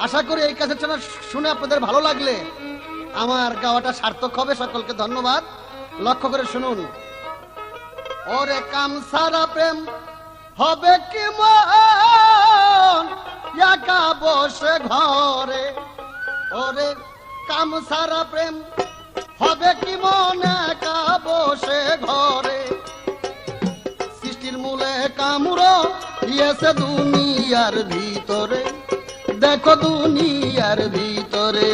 আশা করি এই ক্যাসেটটা শুনে আপনাদের ভালো লাগলে আমার গাওয়াটা সার্থক হবে। সকলকে ধন্যবাদ। লক্ষ্য করে শুনুন। ওরে কাম সারা প্রেম হবে কি মন একা বসে ঘরে, ওরে কাম সারা প্রেম হবে কি মন একা বসে ঘরে, সৃষ্টির মূলে কামড়ো ইয়েছে দুনিয়ার ভিতরে, দেখো দুনিয়ার ভিতরে।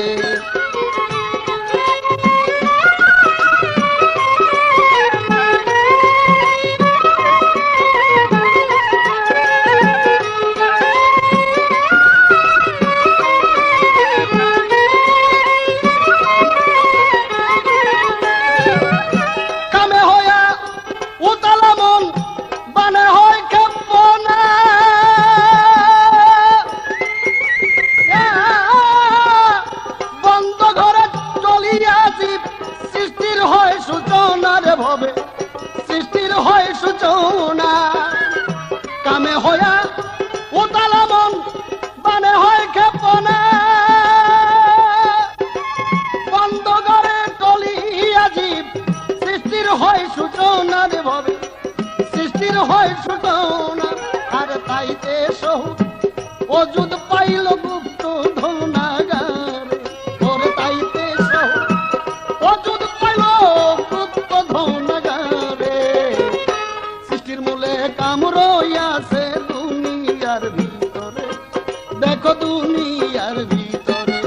সৃষ্টির হয় সূচনা, কামে হয়া উতালা মন বানে হয় ক্ষেপনা, বন্ধ করে টলিয়া জীব সৃষ্টির হয় সূচনা রে ভবে, সৃষ্টির হয় সূচনা। আর তাইতে সহু অযুদ পাইল গুপ্ত ধনাগারে, ওরে তাইতে সহু অযুদ পাইল গুপ্ত ধনাগারে, সৃষ্টির মূলে কাম রইয়াছে দুনিয়ার ভিতরে, দেখো দুনিয়ার ভিতরে।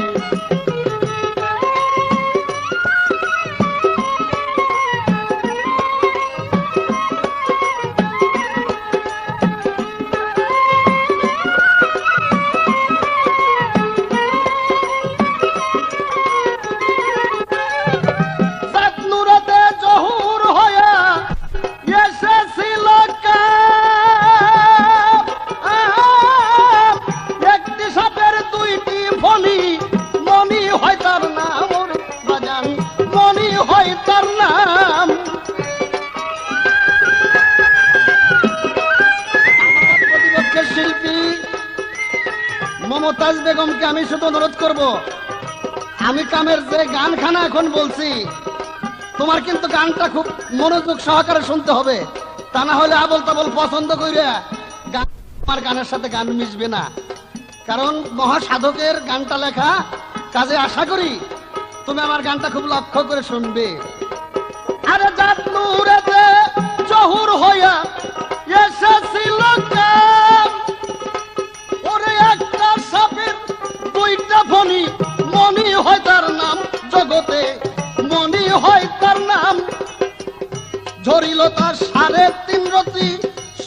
মমতাজ বেগমকে আমি শুধু অনুরোধ করব, আমি কামের যে গানখানা এখন বলছি তোমার কিন্তু গানটা খুব মনোযোগ সহকারে শুনতে হবে, তা না হলে আবল তাবল পছন্দ কইরা গান আমার গানের সাথে গান মিশবে না। কারণ মহাসাধকের গানটা লেখা, কাজে আশা করি তুমি আমার গানটা খুব লক্ষ্য করে শুনবে। আরে জাত নূরেতে জহুর হইয়া এসেছিল কাম, ওরে একটা সাপের দুইটা ফণি, মনি হয় তার নাম জগতে, মনি হয় তার নাম। ঝরিল তার 3.5 রতি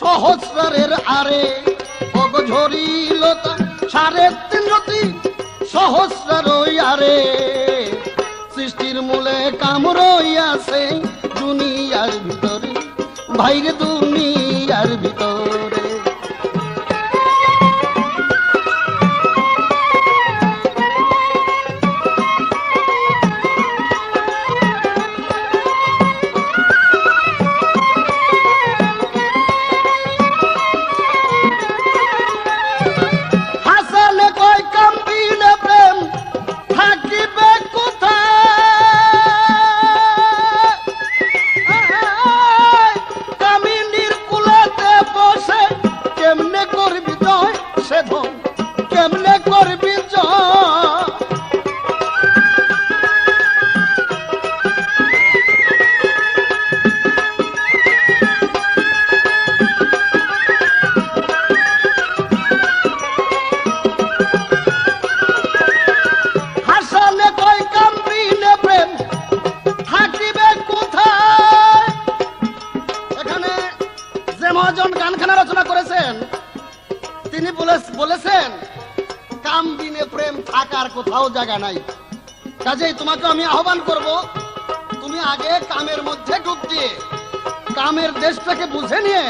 সহস্রের আরে, ওগো ঝরিল তার 3.5 রতি সহস্রের আরে, সৃষ্টির মূলে কাম রইয়াছে দুনিয়ার ভিতরে, ভাইরে দুনিয়ার ভিতরে। তিনি বলেছেন কাম বিনে প্রেম থাকার কোথাও জায়গা নাই। কাজেই তোমাকে আমি আহ্বান করব, তুমি আগে কামের মধ্যে ডুব দিয়ে কামের দেশটাকে বুঝে নিয়ে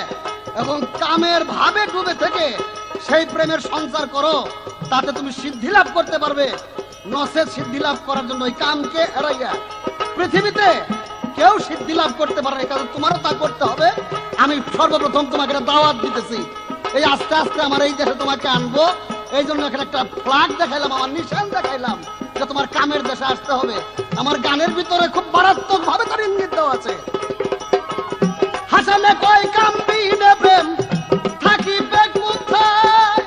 এবং কামের ভাবে ডুবে থেকে সেই প্রেমের সঞ্চার করো, তাতে তুমি সিদ্ধি লাভ করতে পারবে। নসে সিদ্ধি লাভ করার জন্য ওই কামকে এড়াইয়া পৃথিবীতে কেউ সিদ্ধি লাভ করতে পারে, কারণ তোমারও তা করতে হবে। আমি সর্বপ্রথম তোমাকে দাওয়াত দিতেছি, এই আস্তে আস্তে আমার এই দেশে তোমাকে আনবো, এই জন্য এখানে একটা ফ্ল্যাগ দেখাইলাম, আমার নিশান দেখাইলাম যে তোমার কামের দেশে আসতে হবে। আমার গানের ভিতরে খুব মারাত্মক ভাবে তার ইঙ্গিত দেওয়া আছে। হাসানে কয় কামবি নেবেন থাকিবে কোথায়,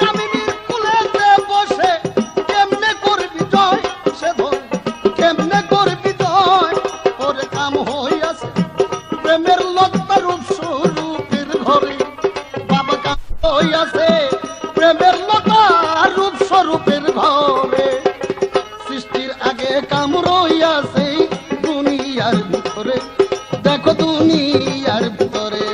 কামিনীর কুলেতে বসে কেমনে করবি জয়, সে ধর কেমনে করবি জয়। ওরে কাম হইয়াছে প্রেমের লজ্জা রূপ স্বরূপের ঘরে, বাবা কাম হইয়াছে প্রেমের লজ্জা রূপ স্বরূপের ঘরে। সৃষ্টির আগে কাম রইয়াছে দুনিয়ার ভিতরে, দেখো দুনিয়ার ভিতরে।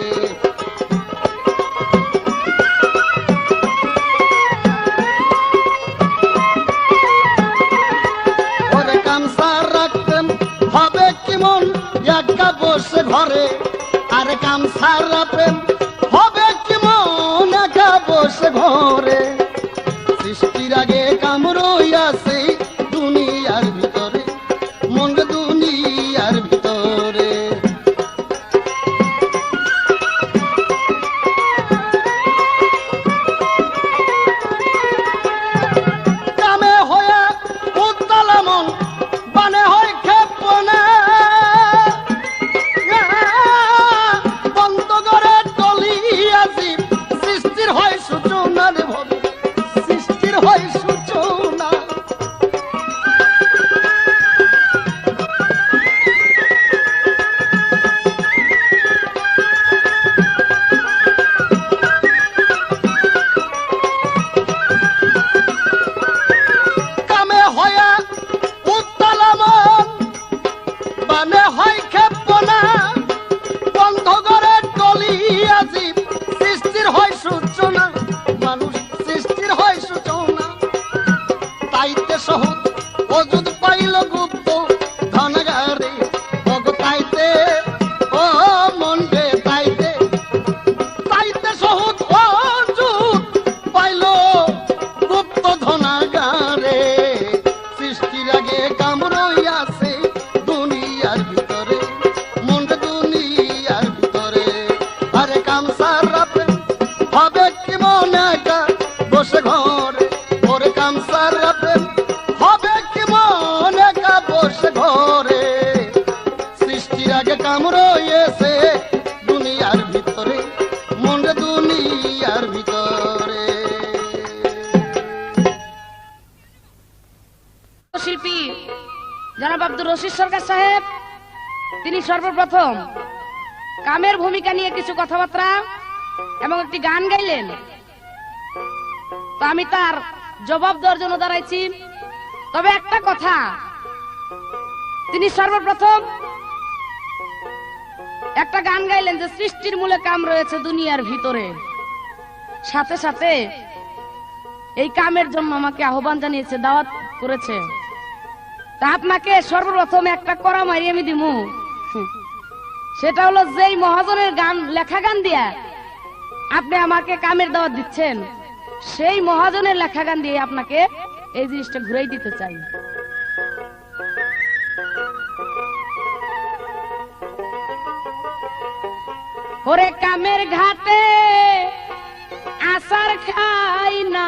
ওরে কামসা রাখতেন হবে কেমন একা বসে ঘরে, আরে কামসা রাখতেন হবে কেমন একা বসে ঘরে। সৃষ্টির আগে কাম রইয়াছে দুনিয়ার ভিতরে, মন দুনিয়ার ভিতরে। কামে হয়ে উত্তাল মন বানে হয় ক্ষেপণে, বন্ধ করে টলিয়াছি সৃষ্টির হয় সূচনা রে ভবে, সৃষ্টির হয় সূচনা। কামে হয়ে উত্তাল মন বানে হয় ক্ষেপণা, বন্ধ করে টলিয়াছি সৃষ্টির হয় সূচনা। মানুষ সৃষ্টির হয় সূচনা, তাইতে সহজ অযুত পাইল গুপ্ত ধনগারে, তাইতে ও মন রে তাইতে, তাইতে সহজ অযুত পাইল গুপ্ত ধনাগারে। সৃষ্টির আগে কাম রইয়াছে দুনিয়ার ভিতরে, মন দুনিয়ার ভিতরে। আরে কাম সারাবে হবে কেমন একা বসে ঘরে, ওরে কাম সারাবে হবে কেমন একা বসে ঘরে। সৃষ্টির আগে কাম রয়েছে দুনিয়ার ভিতরে, মন দুনিয়ার ভিতরে। শিল্পী জনাব আব্দুর রশিদ সরকার সাহেব, তিনি সর্বপ্রথম কামের ভূমিকা নিয়ে কিছু কথাবার্তা এবং একটি গান গাইলেন। তো আমি তার জবাব দেওয়ার জন্য দাঁড়াইছি। তবে একটা কথা, তিনি সর্বপ্রথম একটা গান গাইলেন যে সৃষ্টির মূলে কাম রয়েছে দুনিয়ার ভিতরে। সাথে সাথে এই কামের জন্য আমাকে আহ্বান জানিয়েছে, দাওয়াত করেছে। তা আপনাকে সর্বপ্রথম একটা কড়া মারি আমি দিমু, সেটা হলো যেই মহাজনের গান লেখা গান দিয়া আপনি আমাকে কামের দাওয়াত দিচ্ছেন, সেই মহাজনের লেখা গান দিয়ে আপনাকে এই জিনিসটা ঘুরাই দিতে চাই। ওরে কামের ঘাটে আসার খাই না,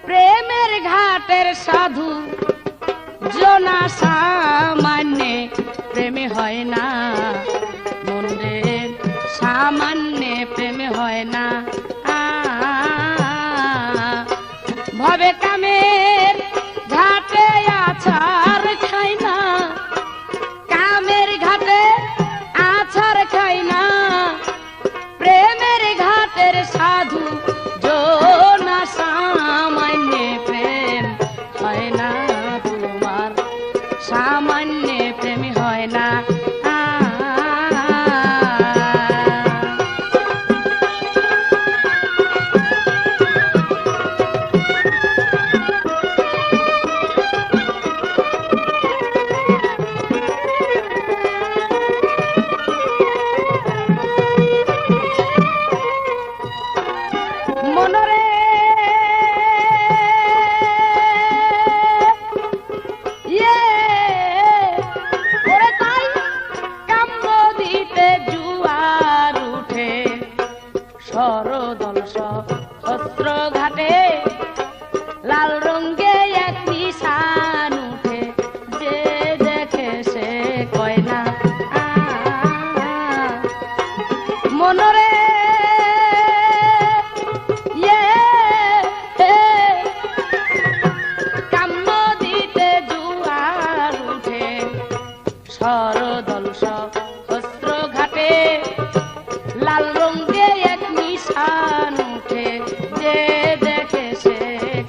প্রেমের ঘাটের সাধু জনা সামান্য প্রেমে হয় না, মনের সামান্য প্রেমে হয় না। ভবে কামের ঘাটে আছার খাই না, কামের ঘাটে আছার খাই না, প্রেমের ঘাটের সাধু জনা সামান্য প্রেম হয় না, তোমার সামান্য প্রেমে হয় না। ঘাটে লাল রঙে এক নিশান উঠে, যে দেখে সে কয় না মনরে কাম্য দিতে জুয়ার উঠে, সরদল সহস্র ঘাটে লাল রঙে এক নিশান উঠে, যে দেখে সে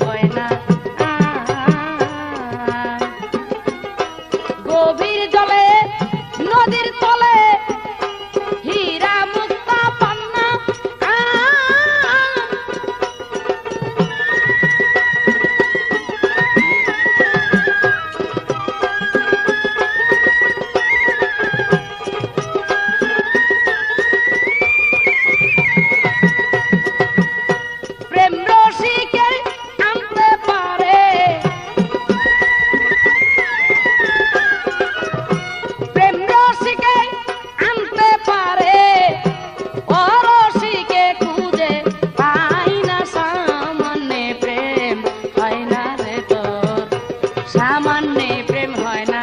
কয় না গভীর জলে নদীর তলে হীরা মুক্তা পান্না প্রেম রসিকে আনতে পারে, প্রেম রসিকে আনতে পারে, অরসিকে খুঁজে পাই না, সামান্য প্রেম হয় না রে তোর, সামান্য প্রেম হয় না।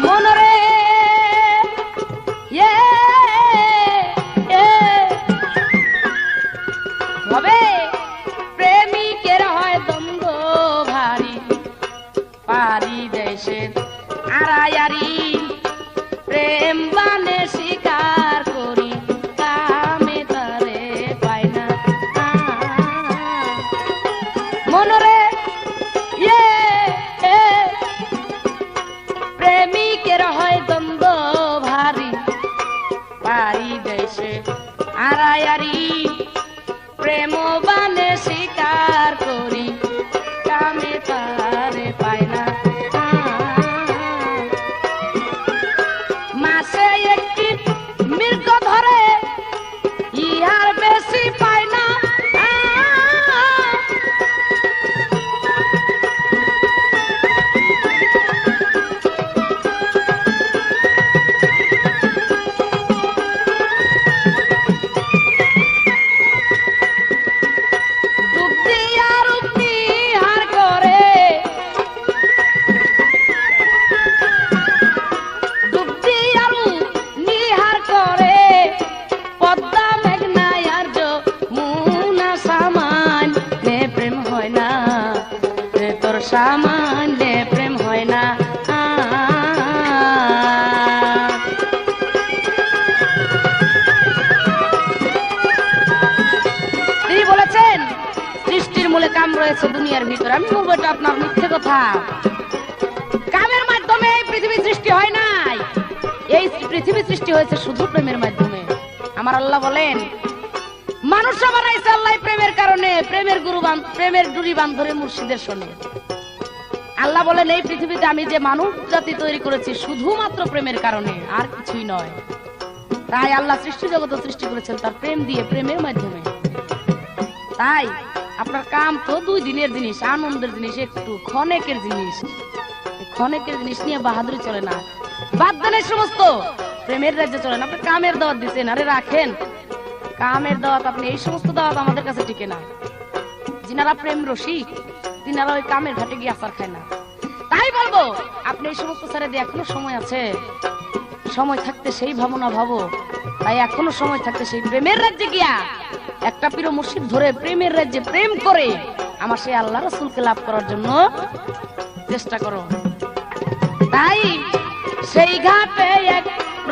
মনরে হবে প্রেমিকের হয় দ্বন্দ্ব ভারী, পারি দেশের আড়ায়ারি, প্রেম বানে শিকার করি, কামে তারে পাই না মনরে প্রেমিকের হয় দ্বন্দ্ব ভারী, পারি দেশে আড়ায়ারি, প্রেম বানে শিকার করি, কামে তারে পাই না মাসে একটি মৃগ ধরে, ইহার বেশি পায় না ডুব দিয়া রূপ নিহার করে, ডুব দিয়া রূপ নিহার করে, পদ্মা মেঘনায় আর যমুনা, সামান্য প্রেম হয় না রে তোর, সামান্য প্রেম হয় না তিনি বলেছেন সৃষ্টির মূলে কাম রয়েছে দুনিয়ার ভিতরে। আমি বলবো এটা আপনার মিথ্যে কথা। কামের মাধ্যমে এই পৃথিবী সৃষ্টি হয় নাই, এই পৃথিবী সৃষ্টি হয়েছে শুধু প্রেমের মাধ্যমে। আমার আল্লাহ বলেন মানুষ বানাইছে আল্লাহ প্রেমের কারণে, প্রেমের গুরু প্রেমের ডুরি বান্ধরে মুর্শিদের শোনে। আল্লাহ বলেন এই পৃথিবীতে আমি যে মানব জাতি তৈরি করেছি শুধুমাত্র প্রেমের কারণে, আর কিছুই নয়। তাই আল্লাহ সৃষ্টি জগৎ সৃষ্টি করেছেন তার প্রেম দিয়ে, প্রেমের মাধ্যমে। তাই আপনার কাম তো 2 দিনের জিনিস, আনন্দের জিনিস, একটু ক্ষণেকের জিনিস। ক্ষণেকের জিনিস নিয়ে বাহাদুরি চলে না, বাদ দেন এই সমস্ত। প্রেমের রাজ্যে চলেন। আপনি কামের দাওয়াত দিচ্ছেন, আরে রাখেন কামের দাওয়াত। আপনি এই সমস্ত দাওয়াত আমাদের কাছে টিকে না। যিনারা প্রেম রসিক তিনারা ওই কামের ঘাটে গিয়ে আচার খায় না। তাই বলবো আপনি এই সমস্ত ছেড়ে দিয়ে এখনো সময় আছে, সময় থাকতে সেই ভাবনা ভাবো। তাই এখনো সময় থাকতে সেই প্রেমের রাজ্যে গিয়া একটা প্রিয় মুর্শিদ ধরে প্রেমের রাজ্যে প্রেম করে আমার সেই আল্লাহ রাসূলকে লাভ করার জন্য চেষ্টা করো। তাই সেই ঘাটে এক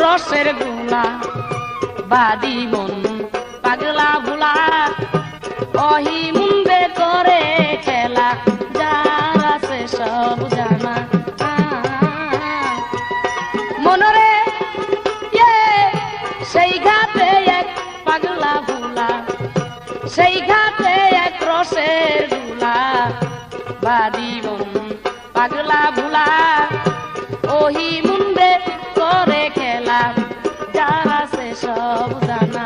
রসের গোলা বাদি মন পাগলা ভুলা, অহি মুন্ডে করে খেলা, যার আছে সব জানা মনরে। সেই ঘাটে এক পাগলা ভুলা, সেই ঘাটে এক রসের গোলা বাদি মন পাগলা ভুলা, ওহি মুন্ডে করে খেলা, যার আছে সব জানা।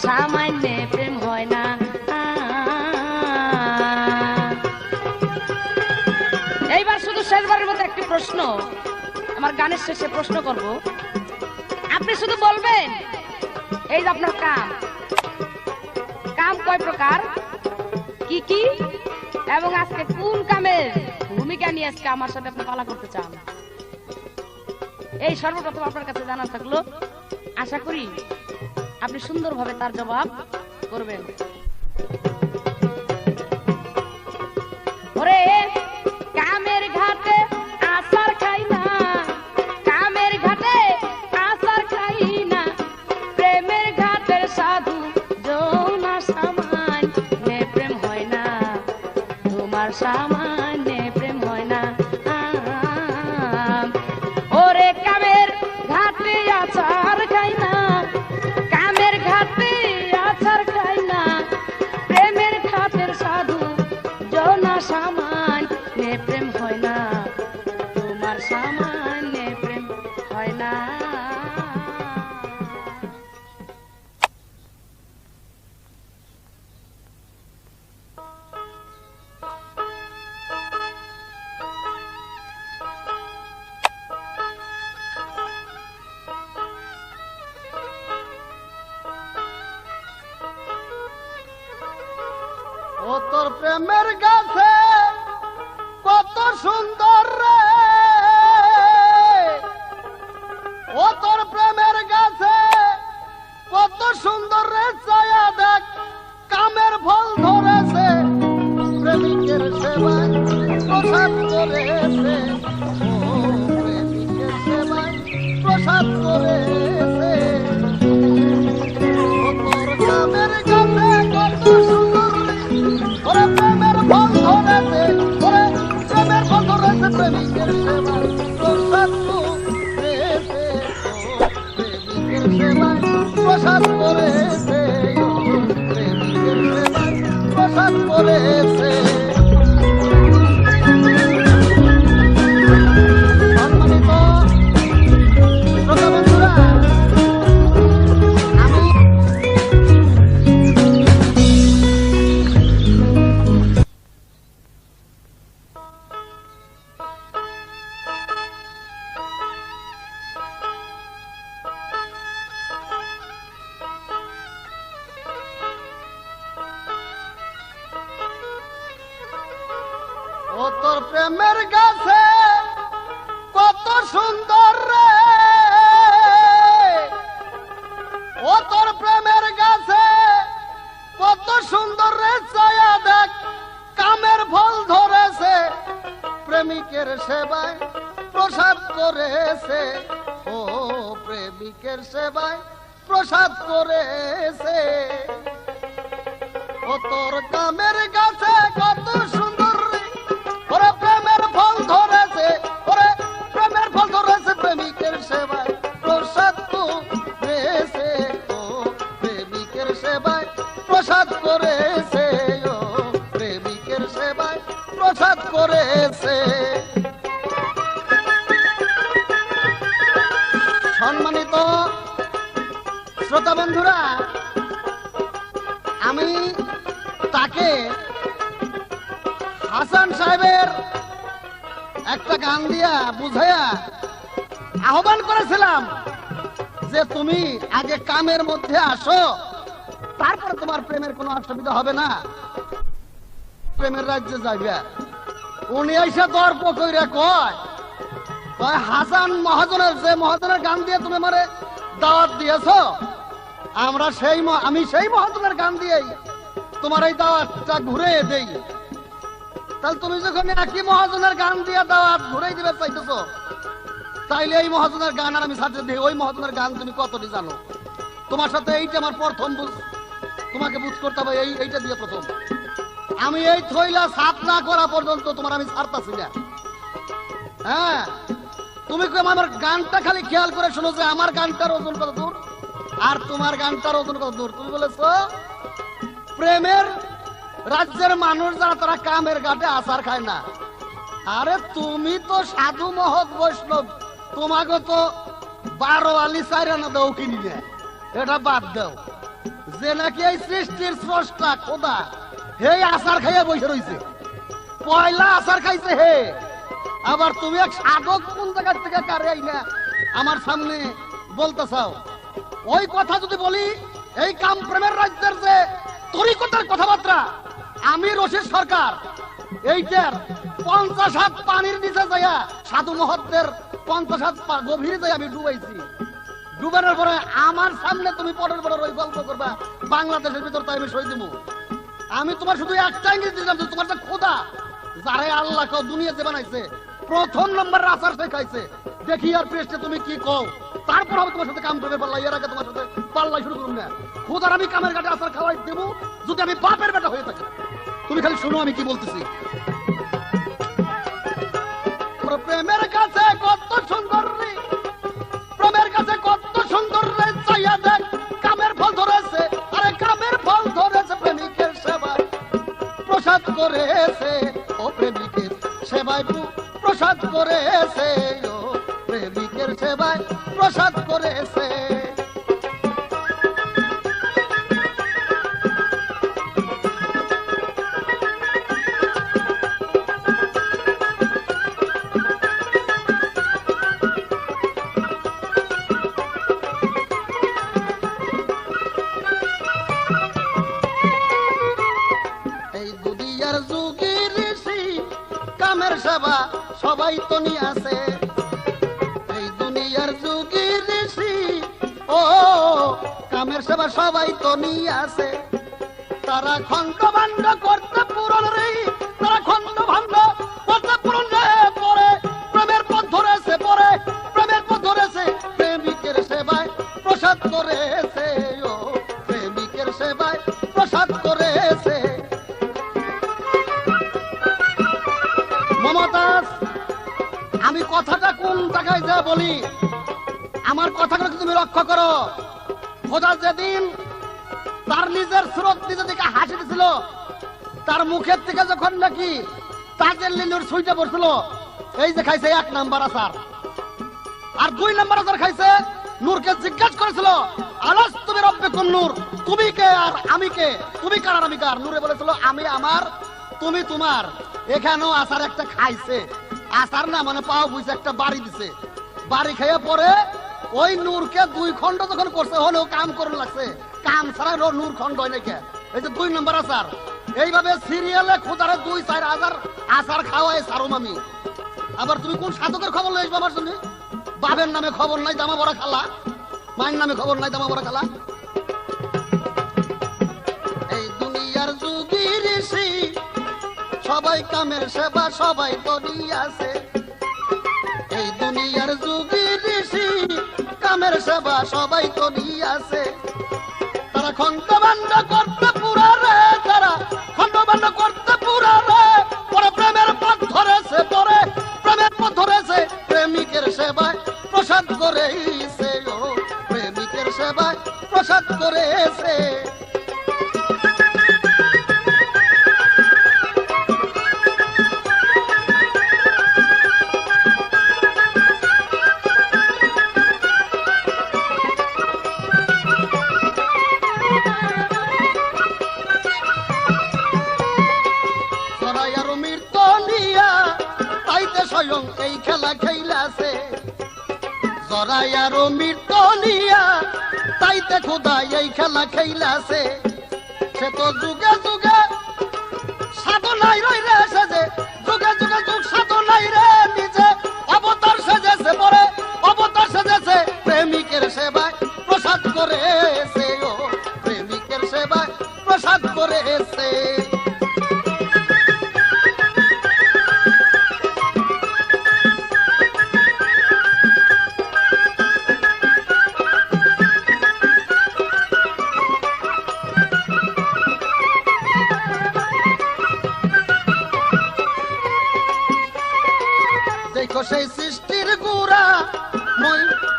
সামান্যে প্রেম হয় না। এইবার শুধু শেষবারের মতো একটি প্রশ্ন, আমার গানের শেষে প্রশ্ন করব, আপনি শুধু বলবেন এই যে আপনার কাম, কাম কয় প্রকার, কি কি, এবং আজকে কোন কামের ভূমিকা নিয়ে আজকে আমার সাথে আপনি পালা করতে চান, এই সর্বপ্রথম আপনার কাছে জানা থাকলো। আশা করি আপনি সুন্দরভাবে তার জবাব করবেন। ওরে কামের ঘাটে আসার খাই না, কামের ঘাটে আসার খাই না, প্রেমের ঘাটের সাধু যৌনা সামান্যে প্রেম হয় না, তোমার সামান্যে প্রেম হয় না। ওরে কামের ঘাটে আচার খাই না, কামের ঘাটে আচার খাই না, প্রেমের ঘাটের সাধু যৌনা সামান্যে প্রেম হয় না, তোমার সামান্যে প্রেম হয় না। ও তোর প্রেমের গাছে কত সুন্দর রে, ও তোর প্রেমের গাছে কত সুন্দর রে, ছায়া দেখ কামের ফল ধরেছে, প্রেমিকের সেবায় প্রসাদ করেছে, ও প্রেমিকের সেবায় প্রসাদ করেছে। ও তোর কামের গাছে কত সুন্দর রে, ওরে প্রেমের ফল ধরেছে, ওরে প্রেমের ফল ধরেছে, প্রেমিকের সেবায় প্রসাদ করেছে, ও প্রেমিকের সেবায় প্রসাদ করেছে, ও প্রেমিকের সেবায় প্রসাদ করেছে। সম্মানিত শ্রোতা বন্ধুরা, আমি ও তোর প্রেমের গাছে কত সুন্দর রে, ও তোর প্রেমের গাছে কত সুন্দর রে, ছায়া দেখ কামের ফল ধরেছে, প্রেমিকের সেবায় প্রসাদ করেছে, ও প্রেমিকের সেবায় প্রসাদ করেছে। ও তোর কামের গাছে কত সুন্দর রে, ওরে প্রেমের ফল ধরেছে, ওরে প্রেমের ফল ধরেছে, প্রেমিকের সেবায় প্রসাদ করেছে, ও প্রেমিকের সেবায় প্রসাদ করেছে, ও প্রেমিকের সেবায় প্রসাদ করেছে। সম্মানিত শ্রোতা বন্ধুরা, আমি তাকে হাসান সাহেবের একটা গান দিয়া বুঝাইয়া আহ্বান করেছিলাম যে তুমি আগে কামের মধ্যে আসো, তারপরে তোমার প্রেমের কোনো অসুবিধা হবে না, প্রেমের রাজ্যে যাইবে। উনি এসে দর্প কইরা কয় হাসান মহাজনের, যে মহাজনের গান দিয়ে তুমি আমারে দাওয়াত দিয়েছো, আমি সেই মহাজনের গান দিয়েই তোমার এই দাওয়াতটা ঘুরে দেই। তাহলে তুমি যখন একই মহাজনের গান দিয়ে দাওয়াত ঘুরে দিবে চাইতেছো, তাইলে এই মহাজনের গান আর আমি সাথে দিই, ওই মহাজনের গান তুমি কতটি জানো? তোমার সাথে এইটা আমার প্রথম বুঝ, তোমাকে বুঝ করতে হবে এইটা দিয়ে প্রথম। আমি এই থইলা সাফ না করা পর্যন্ত তোমার আমি ছাড়তাছি না। হ্যাঁ, তুমি আমার গানটা খালি খেয়াল করে শোনো যে আমার গানটার ওজন কত দূর আর তোমার গানটার ওজন কত দূর। তুমি বলেছো প্রেমের রাজ্যের মানুষ যারা তারা কামের ঘাটে আচার খায় না। আরে তুমি তো সাধু মহৎ বৈষ্ণব, তোমাকে তো 12 আলি 4 আনা দাও কিনি, এটা বাদ দাও। যে নাকি এই সৃষ্টির স্রষ্টা খোদা হে আচার খাইয়া বসে রইছে, পয়লা আচার খাইছে হে। আবার তুমি এক সাধক কোন জায়গা থেকে কারে আইনা আমার সামনে বলতে চাও? ওই কথা যদি বলি, এই কাম প্রেমের রাজ্যের যে তরিকতার কথাবার্তা, আমি রশিদ সরকার এইটার 50 হাত পানির নিচে যাইয়া সাধু মহত্বের 50 হাত গভীরে যাই আমি ডুবাইছি। ডুবানোর পরে আমার সামনে তুমি পরের পরে ওই গল্প করবা বাংলাদেশের ভিতর, তাই আমি সই দিব। আমি তোমার শুধু একটা ইঙ্গিত দিলাম যে তোমার যে খোদা যারে আল্লাহ কেউ দুনিয়াতে বানাইছে, প্রথম নম্বর আচার শেখাইছে, দেখি আর পৃষ্ঠে তুমি কি কও, তারপর আমি তোমার সাথে কাম করবে পাল্লা। এর আগে তোমার সাথে পাল্লাই শুরু করুন না। খোদার আমি কামের কাটে আচার খাওয়াই দেবো যদি আমি বাপের বেটা হয়ে থাকি। তুমি খালি শুনো আমি কি বলতেছি। প্রেমের কাছে কত সুন্দর রে, প্রেমের কাছে কত সুন্দর রে, চাইয়া দেখ কামের ফল ধরেছে, আরে কামের ফল ধরেছে প্রেমিকের সেবায় প্রসাদ করেছে, ও প্রেমিকের সেবায় প্রসাদ করেছে, ও প্রেমিকের সেবায় প্রসাদ করেছে। সেবা সবাই তো নিয়ে আছে, এই দুনিয়ার যুগী ঋষি ও কামের সেবা সবাই তো নিয়ে আছে। তারা খন্ড ভাণ্ড করতে পূরণ রে, তারা খন্ড ভাণ্ড করতে পূরণ রে, পরে প্রেমের পথ ধরেছে, পরে প্রেমের পথ ধরেছে, প্রেমিকের সেবায় প্রসাদ করেছে, ও প্রেমিকের সেবায় প্রসাদ করেছে। মমতাজ, আমি কথাটা কোন জায়গায় যা বলি, আমার কথাগুলো তুমি লক্ষ্য করো। খোদা যেদিন তার নিজের সুরত নিজে দিকে হাসি দিছিল, তার মুখের থেকে যখন নাকি তাজের লিলুর সুইটা পড়ছিল, এই যে খাইছে 1 নাম্বার আচার, আর 2 নাম্বার আচার খাইছে। নূরকে জিজ্ঞাসা করেছিল, আলাস তুমি রব্বে কোন নূর, তুমি কে আর আমি কে, তুমি কার আর আমি কার? নূরে বলেছিল আমি আমার, তুমি তোমার। এখানেও আচার একটা খাইছে, আচার না মানে পাও বুঝে একটা বাড়ি দিছে, বাড়ি খাইয়া পরে ওই নূরকে 2 খণ্ড যখন করছে, হলেও কাম করুন লাগছে, কাম ছাড়া নূর খণ্ড হয় নাকি? এই যে 2 নম্বর আচার, এইভাবে সিরিয়ালে খোদারে 2-4 হাজার আচার খাওয়াই সারুম আমি। আবার তুমি কোন সাধকের খবর লইস আমার জন্য? বাবের নামে খবর নাই, দামা বড়া খালা, মায়ের নামে খবর নাই, দামা বড়া খালা। এই দুনিয়ার যুগী ঋষি সবাই কামের সেবা সবাই করিয়াছে, এই দুনিয়ার যুগী ঋষি কামের সেবা সবাই করিয়াছে। তারা খন্ড ভাণ্ড করতে পুরা রে, তারা খন্ড ভাণ্ড করতে পুরা রে, পরে প্রেমের পথ ধরেছে, পরে প্রেমের পথ ধরেছে, প্রেমিকের সেবায় প্রসাদ করেছে, ও প্রেমিকের সেবায় প্রসাদ করেছে। এই খেলা খেলাছে জরাই আর মৃত্যু নিয়া, তাইতে খোদা এই খেলা খেলাছে। সে তো যুগে যুগে সাধনাই রই রে সেজে, যুগে যুগে যুগ সাধনাই রে নিজে অবতার সেজেছে, পরে অবতার সেজেছে, প্রেমিকের সেবায় প্রসাদ করেছে, ও প্রেমিকের সেবায় প্রসাদ করেছে। সেই সৃষ্টির গুড়া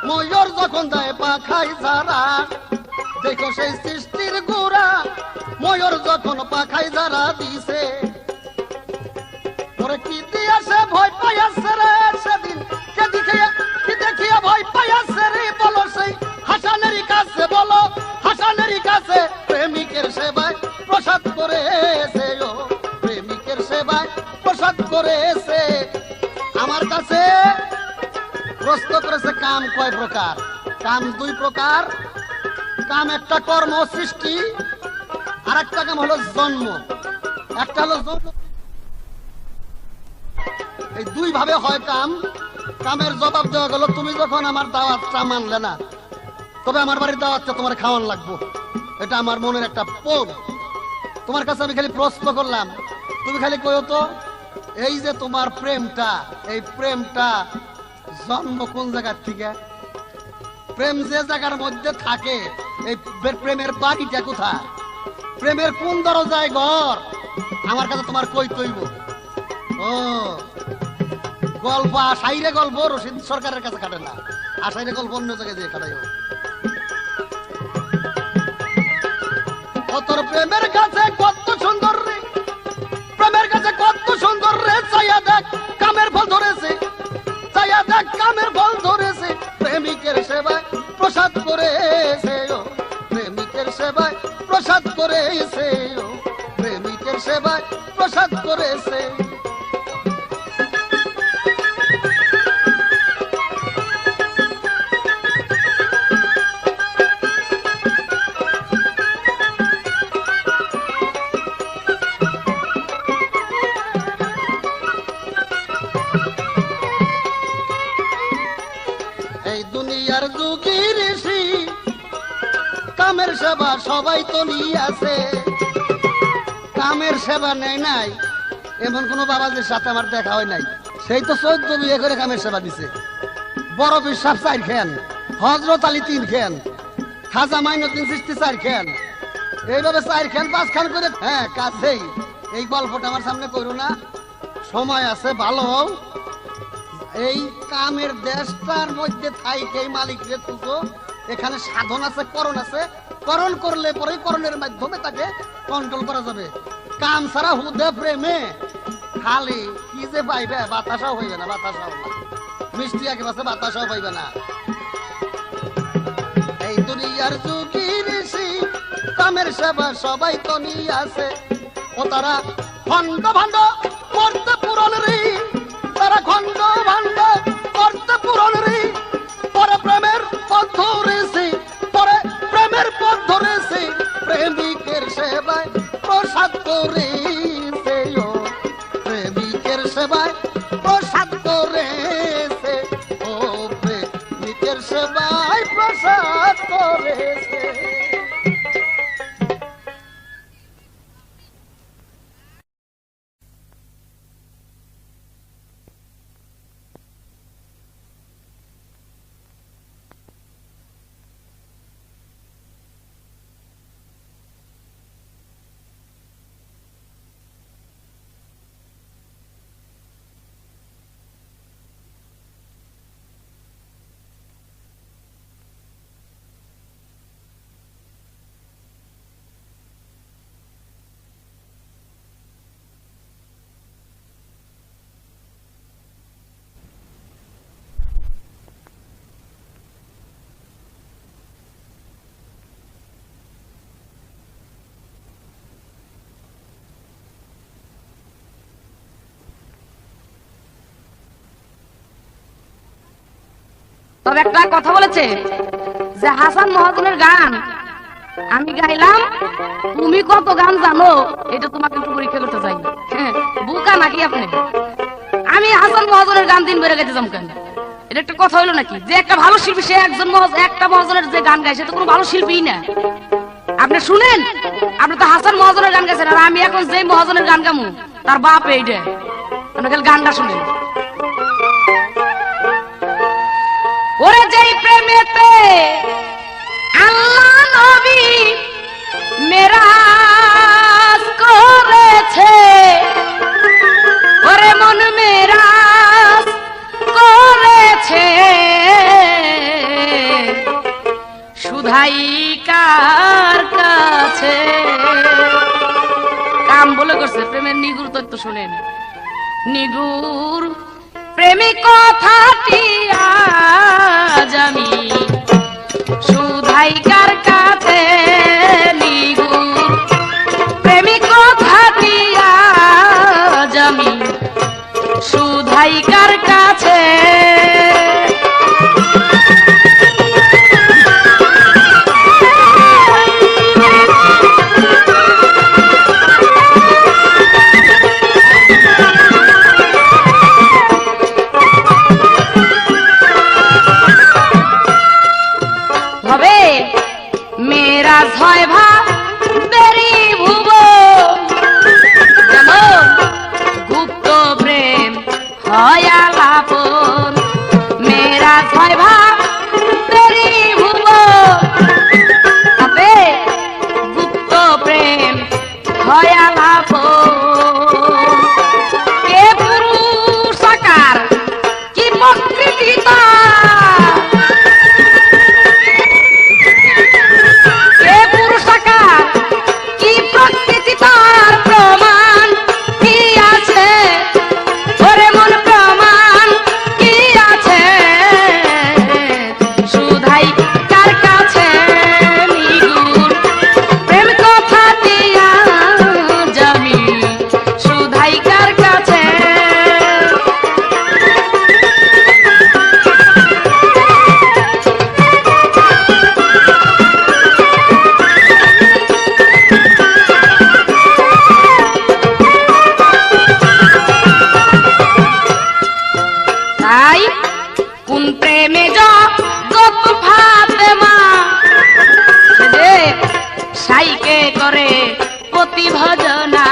ময়ূর যখন যায় পাখাই যারা, দেখো সেই সৃষ্টির গুড়া ময়ূর যখন পাখাই যারা দিছে, ওরে কি দিয়াছে ভয় পাইয়াছে রে সেদিন, কে দেখিয়া ভয় পাইয়াছে রে, বলো সেই হাসানেরই কাছে, বলো হাসানেরই কাছে করেছে আমার কাছে প্রশ্ন করেছে কাম কয় প্রকার। কাম দুই প্রকার। কাম একটা কর্ম সৃষ্টি, আর একটা কাম হলো জন্ম। একটা হলো জন্ম, এই দুই ভাবে হয় কাম। কামের জবাব দেওয়া গেল তুমি যখন আমার দাওয়াতটা মানলে না, তবে আমার বাড়ির দাওয়াতটা তোমার খাওয়ান লাগবো। এটা আমার মনের একটা পোল। তোমার কাছে আমি খালি প্রশ্ন করলাম, তুমি খালি কইও তো এই যে তোমার প্রেমটা, এই প্রেমটা জন্ম কোন জায়গার থেকে? প্রেম যে জায়গার মধ্যে থাকে এই প্রেমের বাড়িটা কোথায়? প্রেমের কোন দরজায় ঘর? আমার কাছে তোমার কই তৈব। ও গল্প আশাইরে গল্প রশিদ সরকারের কাছে কাটে না, আশাইরে গল্প অন্য জায়গায় দিয়ে কাটাইও। তোর প্রেমের কাছে কত সুন্দর রে, প্রেমের কাছে কত সুন্দর রে, চাইয়া দেখ কামের ফল ধরেছে, চাইয়া দেখ কামের ফল ধরেছে। প্রেমিকের সেবায় প্রসাদ করেছে ও, প্রেমিকের সেবায় প্রসাদ করেছে ও, প্রেমিকের সেবায় প্রসাদ করেছে। দুনিয়ার যুগী ঋষি কামের সেবা সবাই তো নিয়ে আছে। কামের সেবা নেয় নাই এমন কোন বাবাজির সাথে আমার দেখা হয় নাই। সেই তো 14 বিয়ে করে কামের সেবা দিছে। বড় বিশ্বাস 4 খেন, হযরত আলী 3 খেন, খাজা মাইনুদ্দিন চিশতি 4 খেন, এইভাবে 4 খেন 5 খান করে। হ্যাঁ কাছেই এই গল্পটা আমার সামনে করো না, সময় আছে ভালো। এই কামের দেশটার মধ্যে থাইকে মালিক রে খুঁজো। এখানে সাধন আছে, করণ আছে। করণ করলে পরে করণের মাধ্যমে তাকে কন্ট্রোল করা যাবে। কাম ছাড়া হুদে প্রেমে খালি কি যে পাইবে, বাতাসাও হইবে না, বাতাসাও না। মিষ্টি আগে পাশে বাতাসাও পাইবে না। এই দুনিয়ার যুগী ঋষি কামের সেবা সবাই তো নিয়ে আছে। ও তারা খন্ড ভাণ্ড করতে পুরন রে, তারা খন্ড ভাণ্ড করতে পুরন রে। পরে প্রেমের পথ ধরেছে, পরে প্রেমের পথ ধরেছে। প্রেমিকের সেবায় প্রসাদ করেছে ও, প্রেমিকের সেবায় প্রসাদ করেছে ও, প্রেমিকের সেবায় প্রসাদ করেছে। তবে একটা কথা বলেছে যে হাসান মহাজনের গান আমি গাইলাম, তুমি কত গান জানো এটা তোমাকে একটু পরীক্ষা করতে চাই। হ্যাঁ বুকা নাকি আপনি? আমি হাসান মহাজনের গান দিন বেড়ে গাইতে যাম কেন? এটা একটা কথা হইলো নাকি? যে একটা ভালো শিল্পী সে একটা মহাজনের যে গান গায় সে তো কোনো ভালো শিল্পী না। আপনি শুনেন, আপনি তো হাসান মহাজনের গান গাইছেন, আর আমি এখন যে মহাজনের গান গামু তার বাপ এইটা। আপনি খালি গানটা শুনেন। ওরে যেই প্রেমেতে আল্লাহ নবী মেরাজ করেছে, ওরে মন মেরাজ করেছে, শুধাই কার কাছে। কাম বলে করছে, প্রেমের নিগুর তত্ত্ব শুনেন। নিগুর প্রেমিক কথাটি আজ আমি শুধাই কার কাছে। নিগুর প্রেমিক কথাটি আজ আমি ছয় ভাবেরই ভুবন, যেমন গুপ্ত প্রেম হয় আলাপন। মেয়েরা ছয় ভাবেরই ভুবন, তাতে গুপ্ত প্রেম হয় আলাপন। কে পুরুষ আকার কি প্রকৃতি তার, কে পুরুষ আকার কি প্রকৃতি তার প্রমাণ কি আছে, ওরে মন প্রমাণ কি আছে, শুধাই কার কাছে নিগুর প্রেম কথা দিয়া যাবি, শুধাই কার কাছে। তাই কোন প্রেমে জগৎ ফাতেমা, সে যে সাইকে করে প্রতি ভজনা।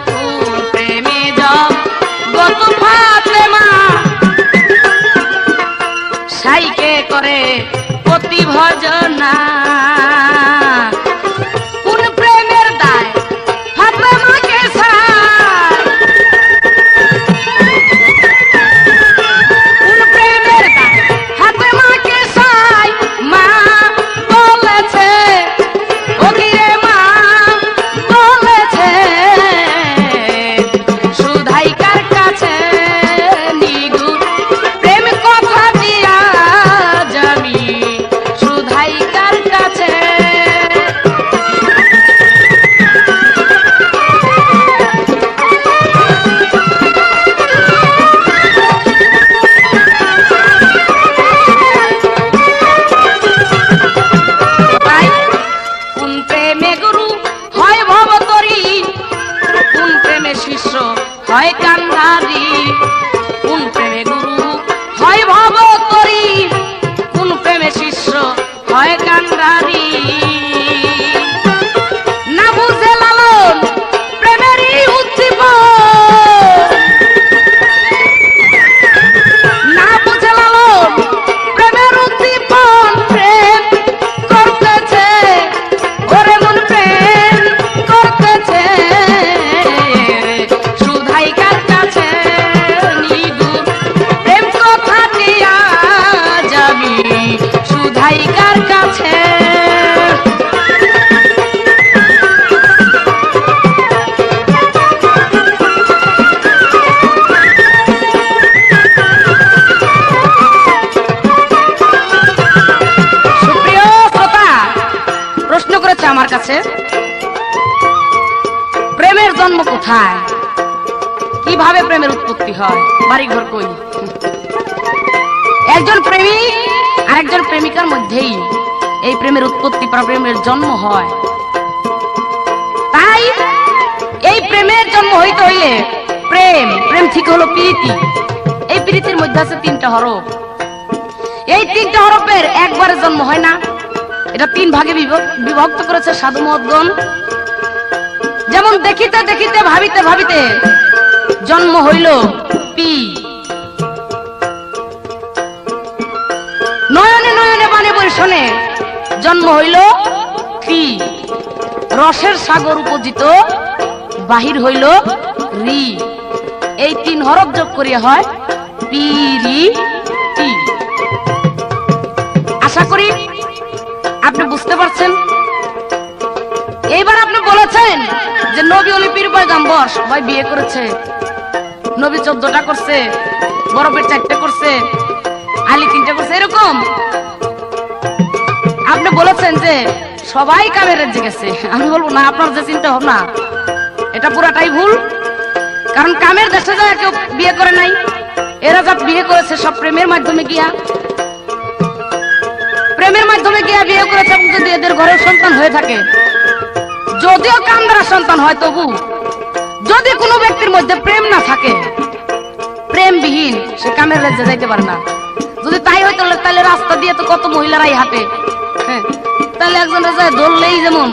কোন প্রেমে জগৎ ফাতেমা, সাইকে করে প্রতি ভজনা। কোন প্রেমের দায় ফাতেমাকে সায়, কোন প্রেমের দায় ফাতেমাকে সায়, মা বলেছে ও গিয়ে মা বলেছে, শুধাই কার কাছে নিগুর প্রেম কথা দিয়া যাবি, শুধাই কার কাছে। তাই কোন প্রেমে গুরু হয় ভবতরী, কোন প্রেমে শিষ্য হয় কান্ধারি। কোন প্রেমে গুরু হয় ভবতরী, কোন প্রেমে শিষ্য হয় কান্ধারি। না বুঝে লালন প্রেমেরই উজ্জীবন, না বুঝে লালন প্রেমের উদ্দীপন। প্রেম করতেছে ওরে মন প্রেম করতেছে, শুধাই কার কাছে নিগুর প্রেম কথা দিয়া যাবি, শুধাই কার কাছে। সুপ্রিয় শ্রোতা প্রশ্ন করেছে আমার কাছে, প্রেমের জন্ম কোথায়, কিভাবে প্রেমের উৎপত্তি হয়, বাড়িঘর কই। একজন প্রেমিক আর একজন প্রেমিকার মধ্যেই এই প্রেমের উৎপত্তি বা প্রেমের জন্ম হয়। তাই এই প্রেমের জন্ম হইতে হইলে প্রেম, প্রেম থেকে হলো প্রীতি। এই প্রীতির মধ্যে আছে তিনটা হরফ। এই তিনটা হরফের একবারে জন্ম হয় না, এটা তিন ভাগে বিভক্ত করেছে সাধু মহৎগণ। যেমন দেখিতে দেখিতে ভাবিতে ভাবিতে জন্ম হইল পি, নয়নে নয়নে বানে বর্ষণে জন্ম হইল রি, রসের সাগর উপজিত বাহির হইল রি। এই তিন হরফ যোগ করিয়া হয় পি রি টি। আশা করি আপনি বুঝতে পারছেন। এইবার আপনি বলেছেন যে নবী অলি পীর পয়গম্বর সবাই বিয়ে করেছে, নবী 14টা করছে, বরফের 4টে করছে, আলী 3টে করছে, এরকম আপনি বলেছেন যে সবাই কামের রাজ্যে গেছে। আমি বলবো না, আপনার যে চিন্তা ভাবনা এটা পুরাটাই ভুল। কারণ কামের দেশে যায় কেউ বিয়ে করে নাই, এরা যা বিয়ে করেছে সব প্রেমের মাধ্যমে গিয়া, প্রেমের মাধ্যমে গিয়া বিয়ে করেছে। এবং যদি এদের ঘরেও সন্তান হয়ে থাকে, যদিও কাম দ্বারা সন্তান হয়, তবু যদি কোনো ব্যক্তির মধ্যে প্রেম না থাকে, প্রেমবিহীন সে কামের রাজ্যে যাইতে পারে না। যদি তাই হইতো তাহলে রাস্তা দিয়ে তো কত মহিলারাই হাঁটে, হ্যাঁ, তাহলে একজন ধরলেই যেমন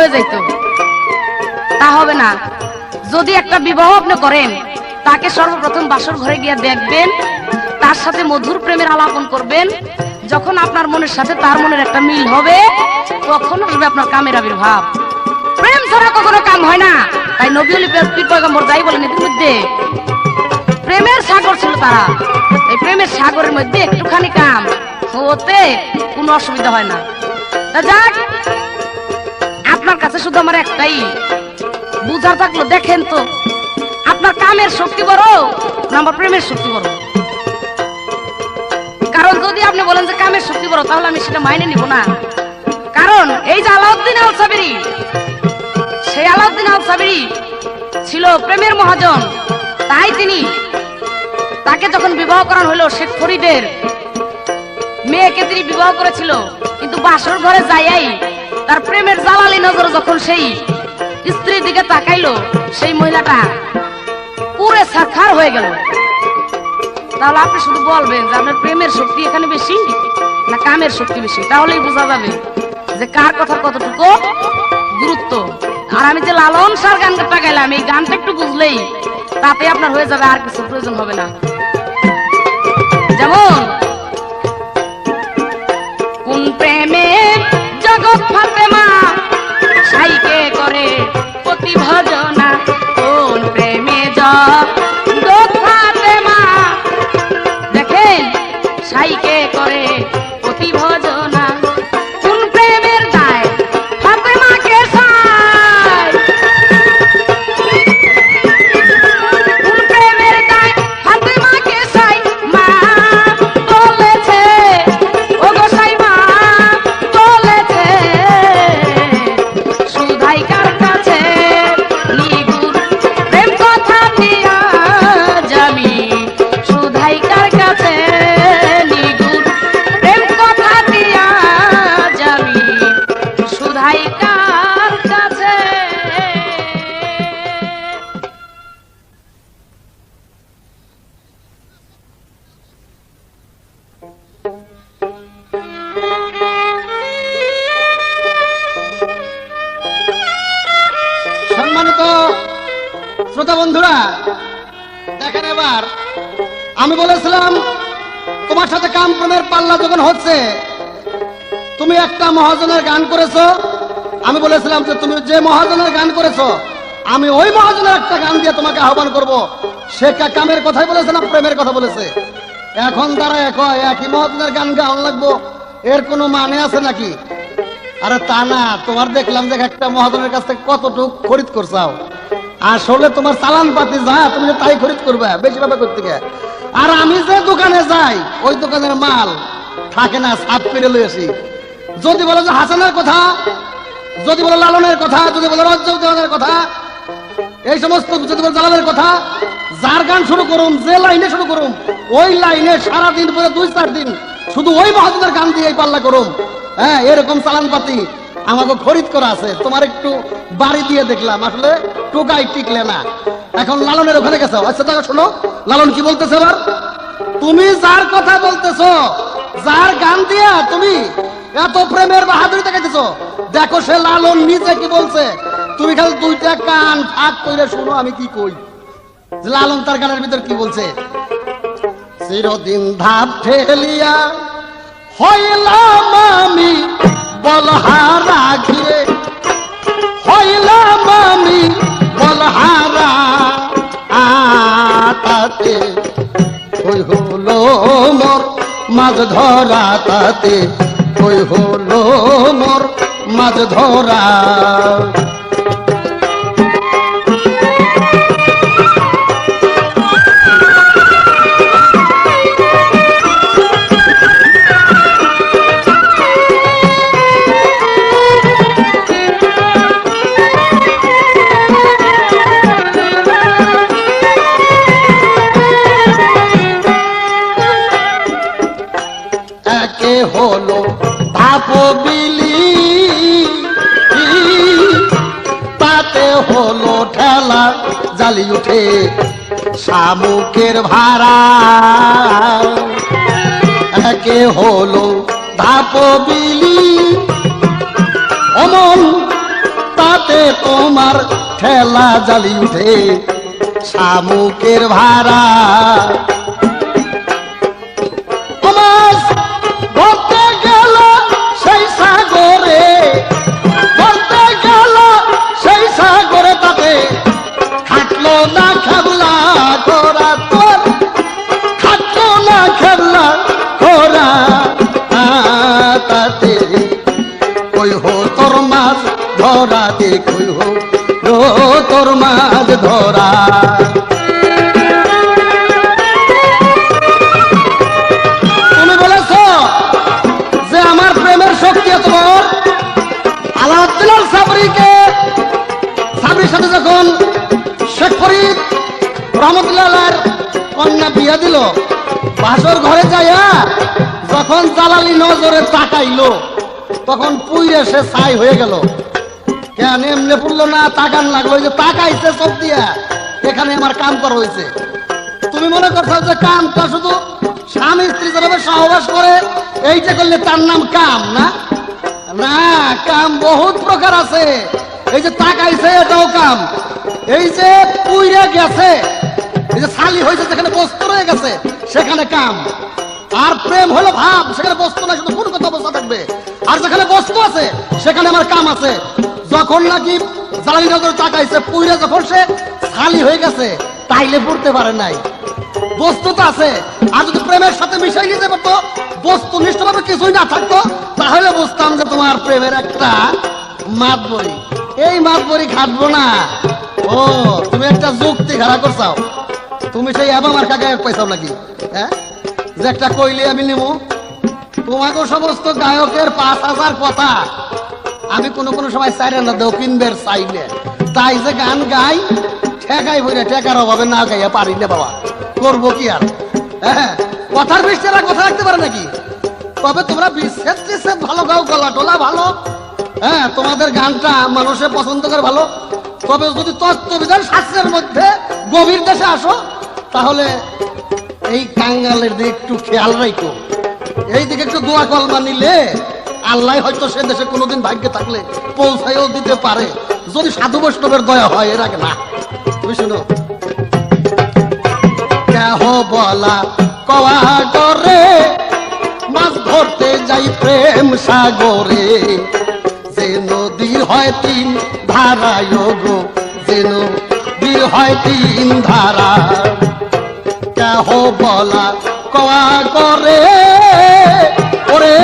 হয়ে যাইতো। তা হবে না। যদি একটা বিবাহ আপনি করেন, তাকে সর্বপ্রথম বাসর ঘরে গিয়ে দেখবেন, তার সাথে মধুর প্রেমের আলাপন করবেন। যখন আপনার মনের সাথে তার মনের একটা মিল হবে, তখন আসবে আপনার কামের আবির্ভাব। প্রেম ছাড়া কখনো কাম হয় না। তাই নবী ওলি পীর পয়গম্বর যাই বলেন, এদের মধ্যে প্রেমের সাগর ছিল তারা। এই প্রেমের সাগরের মধ্যে একটুখানি কাম হতে কোনো অসুবিধা হয় না। তা যাক, আপনার কাছে শুধু আমার একটাই বুঝার থাকলো, দেখেন তো আপনার কামের শক্তি বড় না আমার প্রেমের শক্তি বড়? কারণ যদি আপনি বলেন যে কামের শক্তি বড়, তাহলে আমি সেটা মাইনে নিব না। কারণ এই যে আলাউদ্দিন আল সাবিরি, সেই আলাউদ্দিন আল সাবিরি ছিল প্রেমের মহাজন। তাই তাকে যখন বিবাহ করা হলো, শেখ ফরিদের মেয়েকে তিনি বিবাহ করেছিল। কিন্তু বাসর ঘরে যাইয়াই তার প্রেমের জালালি নজর যখন সেই স্ত্রীর দিকে তাকাইলো, সেই মহিলাটা পুরে সাক্ষার হয়ে গেল। তাহলে আপনি শুধু বলবেন যে আপনার প্রেমের শক্তি এখানে বেশি না কামের শক্তি বেশি, তাহলেই বোঝা যাবে যে কার কথা কতটুকু গুরুত্ব। আর আমি যে লালন সার গানটা গাইলাম, এই গানটা একটু বুঝলেই তাতে আপনার হয়ে যাবে, আর কিছু প্রয়োজন হবে না। যেমন কোন প্রেমে জগৎ ফাতেমা সাইকে করে প্রতি ভজনা, কোন প্রেমে জগৎ ফাতেমা দেখেন সাইকে করে প্রতি ভজনা, কোন প্রেমের দায় ফাতেমাকে সাই, কোন প্রেমের দায় ফাতেমাকে সাই মা বলেছে, ও গোসাই মা বলেছে, সুধাই কার কাছে নিগুর প্রেম কথা দিয়া যাবি, সুধাই কার কাছে নিগুর প্রেম কথা দিয়া যাবি, সুধাই কার কাছে। সম্মানিত শ্রোতা বন্ধুরা, দেখেন এবার আমি বলেছিলাম তোমার সাথে কাম প্রেমের পাল্লা যখন হচ্ছে, তুমি একটা মহাজনের গান করেছো। আমি বলেছিলাম যে তুমি যে মহাজনের গান করেছো, আমি ওই মহাজনের একটা গান দিয়ে তোমাকে আহ্বান করব। সে কামের কথাই বলেছে না প্রেমের কথা বলেছে? এখন তারা একই মহাজনের গান গাওয়ান লাগবো, এর কোনো মানে আছে নাকি? আরে তা না, তোমার দেখলাম যে একটা মহাজনের কাছ থেকে কতটুকু খরিদ করছাও। আসলে তোমার চালান পাতি যা, তুমি যে তাই খরিদ করবে বেশি ভাবে করতে গিয়ে। আর আমি যে দোকানে যাই, ওই দোকানের মাল থাকে না, সাত পেরে লই আসি। যদি বলো যে হাসানের কথা, যদি বলো লালনের কথা, যদি বলো রজ্জউদ্দিনের কথা, এই সমস্ত যদি বলো জালালের কথা, যার গান শুরু করুম, যে লাইনে শুরু করুম, ওই লাইনে সারাদিন পরে 2-4 দিন শুধু ওই মহাজনের গান দিয়ে পাল্লা করুম। হ্যাঁ, এরকম চালান পাতি আমাকে খরিদ করা আছে। তোমার একটু বাড়ি দিয়ে দেখলাম, আসলে টোকাই টিকলে না। এখন লালনের ওখানে গেছো। আচ্ছা দেখো, শোনো লালন কি বলতেছে এবার। তুমি যার কথা বলতেছো, যার গান দিয়া তুমি এত প্রেমের বাহাদুরি দেখাইতেছো, দেখো সে লালন নিজে কি বলছে। তুমি খালি দুইটা কান ফাঁক করে শোনো আমি কি কই। যে লালন তার গানের ভিতর কি বলছে। চিরদিন ধাপ ঠেলিয়া হইলাম আমি বলহারা ঘিরে, হইলাম আমি বলহারা, তাতে ওই হলো মোর মাছ ধরা, তাতে ওই হলো মোর মাছ ধরা। একে হলো ভাপ বিলি, তাতে হলো ঠেলা জালি উঠে শামুকের ভাড়া। একে হলো ভাপ বিলি অমন, তাতে তোমার ঠেলা জালি উঠে শামুকের ভাড়া। মাছ ধরতে গেল সেই সাগরে, ধরতে গেল সেই সাগরে, তাতে খাটলো না খেবলা ঘোড়া, তোর খাটলো না খেবলা ঘোড়া। তাতে কই হো তোর মাছ ধরা, দে কই হো তোর মাছ ধরা। তুমি বলেছ যে আমার প্রেমের শক্তি এত বড়। আলাউদ্দিন আল সাবরিকে, সাবরির সাথে যখন শেখ ফরিদ রহমতুল্লাহর কন্যা বিয়া দিল, বাসর ঘরে যাইয়া যখন জালালি নজরে তাকাইলো, তখন পুইরে সে ছাই হয়ে গেল। কেন এমনি পড়লো না, তাকান লাগলো, যে তাকাইছে চোখ দিয়া, এখানে আমার কাম করা হয়েছে। তুমি মনে করছো যে কামটা শুধু স্বামী স্ত্রী যেভাবে সহবাস করে এইটা করলে তার নাম কাম? না না, কাম বহুত প্রকার আছে। এই যে তাকাইছে এটাও কাম, এই যে পুইরে গেছে, এই যে ছালি হয়েছে, যেখানে বস্তু রয়ে গেছে সেখানে কাম। আর প্রেম হলো ভাব, সেখানে বস্তু না, শুধু গুণগত অবস্থা থাকবে। আর যেখানে বস্তু আছে সেখানে আমার কাম আছে। যখন নাকি জ্বালানি নজর তাকাইছে, পুইরে যখন সে ছালি হয়ে গেছে, তাইলে পড়তে পারে নাই, বস্তু তো আছে। আর যদি প্রেমের সাথে মিশাই নিতে পারতো, বস্তু নিষ্ঠভাবে কিছুই না থাকতো, তাহলে বুঝতাম যে তোমার প্রেমের একটা মাতবরি। এই মাতবরি খাটবো না। ও তুমি একটা যুক্তি খাড়া করছাও। তুমি সেই আবার কাকে পাইছাও নাকি? হ্যাঁ, যে একটা কইলে আমি নেবো। তোমাকে সমস্ত গায়কের 5,000 কথা আমি কোনো কোনো সময় চাইলে না দেও কিনবের চাইলে, তাই যে গান গাই ঠেকাই বইলে ঠেকার অভাবে না গাইয়া পারি না বাবা, করবো কি আর? হ্যাঁ, কথার বৃষ্টিরা কথা রাখতে পারে নাকি? তবে তোমরা বিচ্ছেদ টিচ্ছেদ ভালো গাও, গলা টোলা ভালো। হ্যাঁ, তোমাদের গানটা মানুষে পছন্দ করে ভালো। তবে যদি তত্ত্ববিধান শাস্ত্রের মধ্যে গভীর দেশে আসো, তাহলে এই কাঙ্গালের দিকে একটু খেয়াল রাখো। এই দিকে একটু দোয়া কলমা নিলে আল্লাহ হয়তো সে দেশে কোনোদিন ভাগ্যে থাকলে পৌঁছাইও দিতে পারে, যদি সাধু বৈষ্ণবের দয়া হয়। এর আগে না। তুমি শুনো, কেহ বলা কওয়া করে মাছ ধরতে যাই প্রেম সাগরে, যে নদী হয় 3 ধারায় গো, যে নদী হয় 3 ধারা। কেহ বলা কওয়া করে ওরে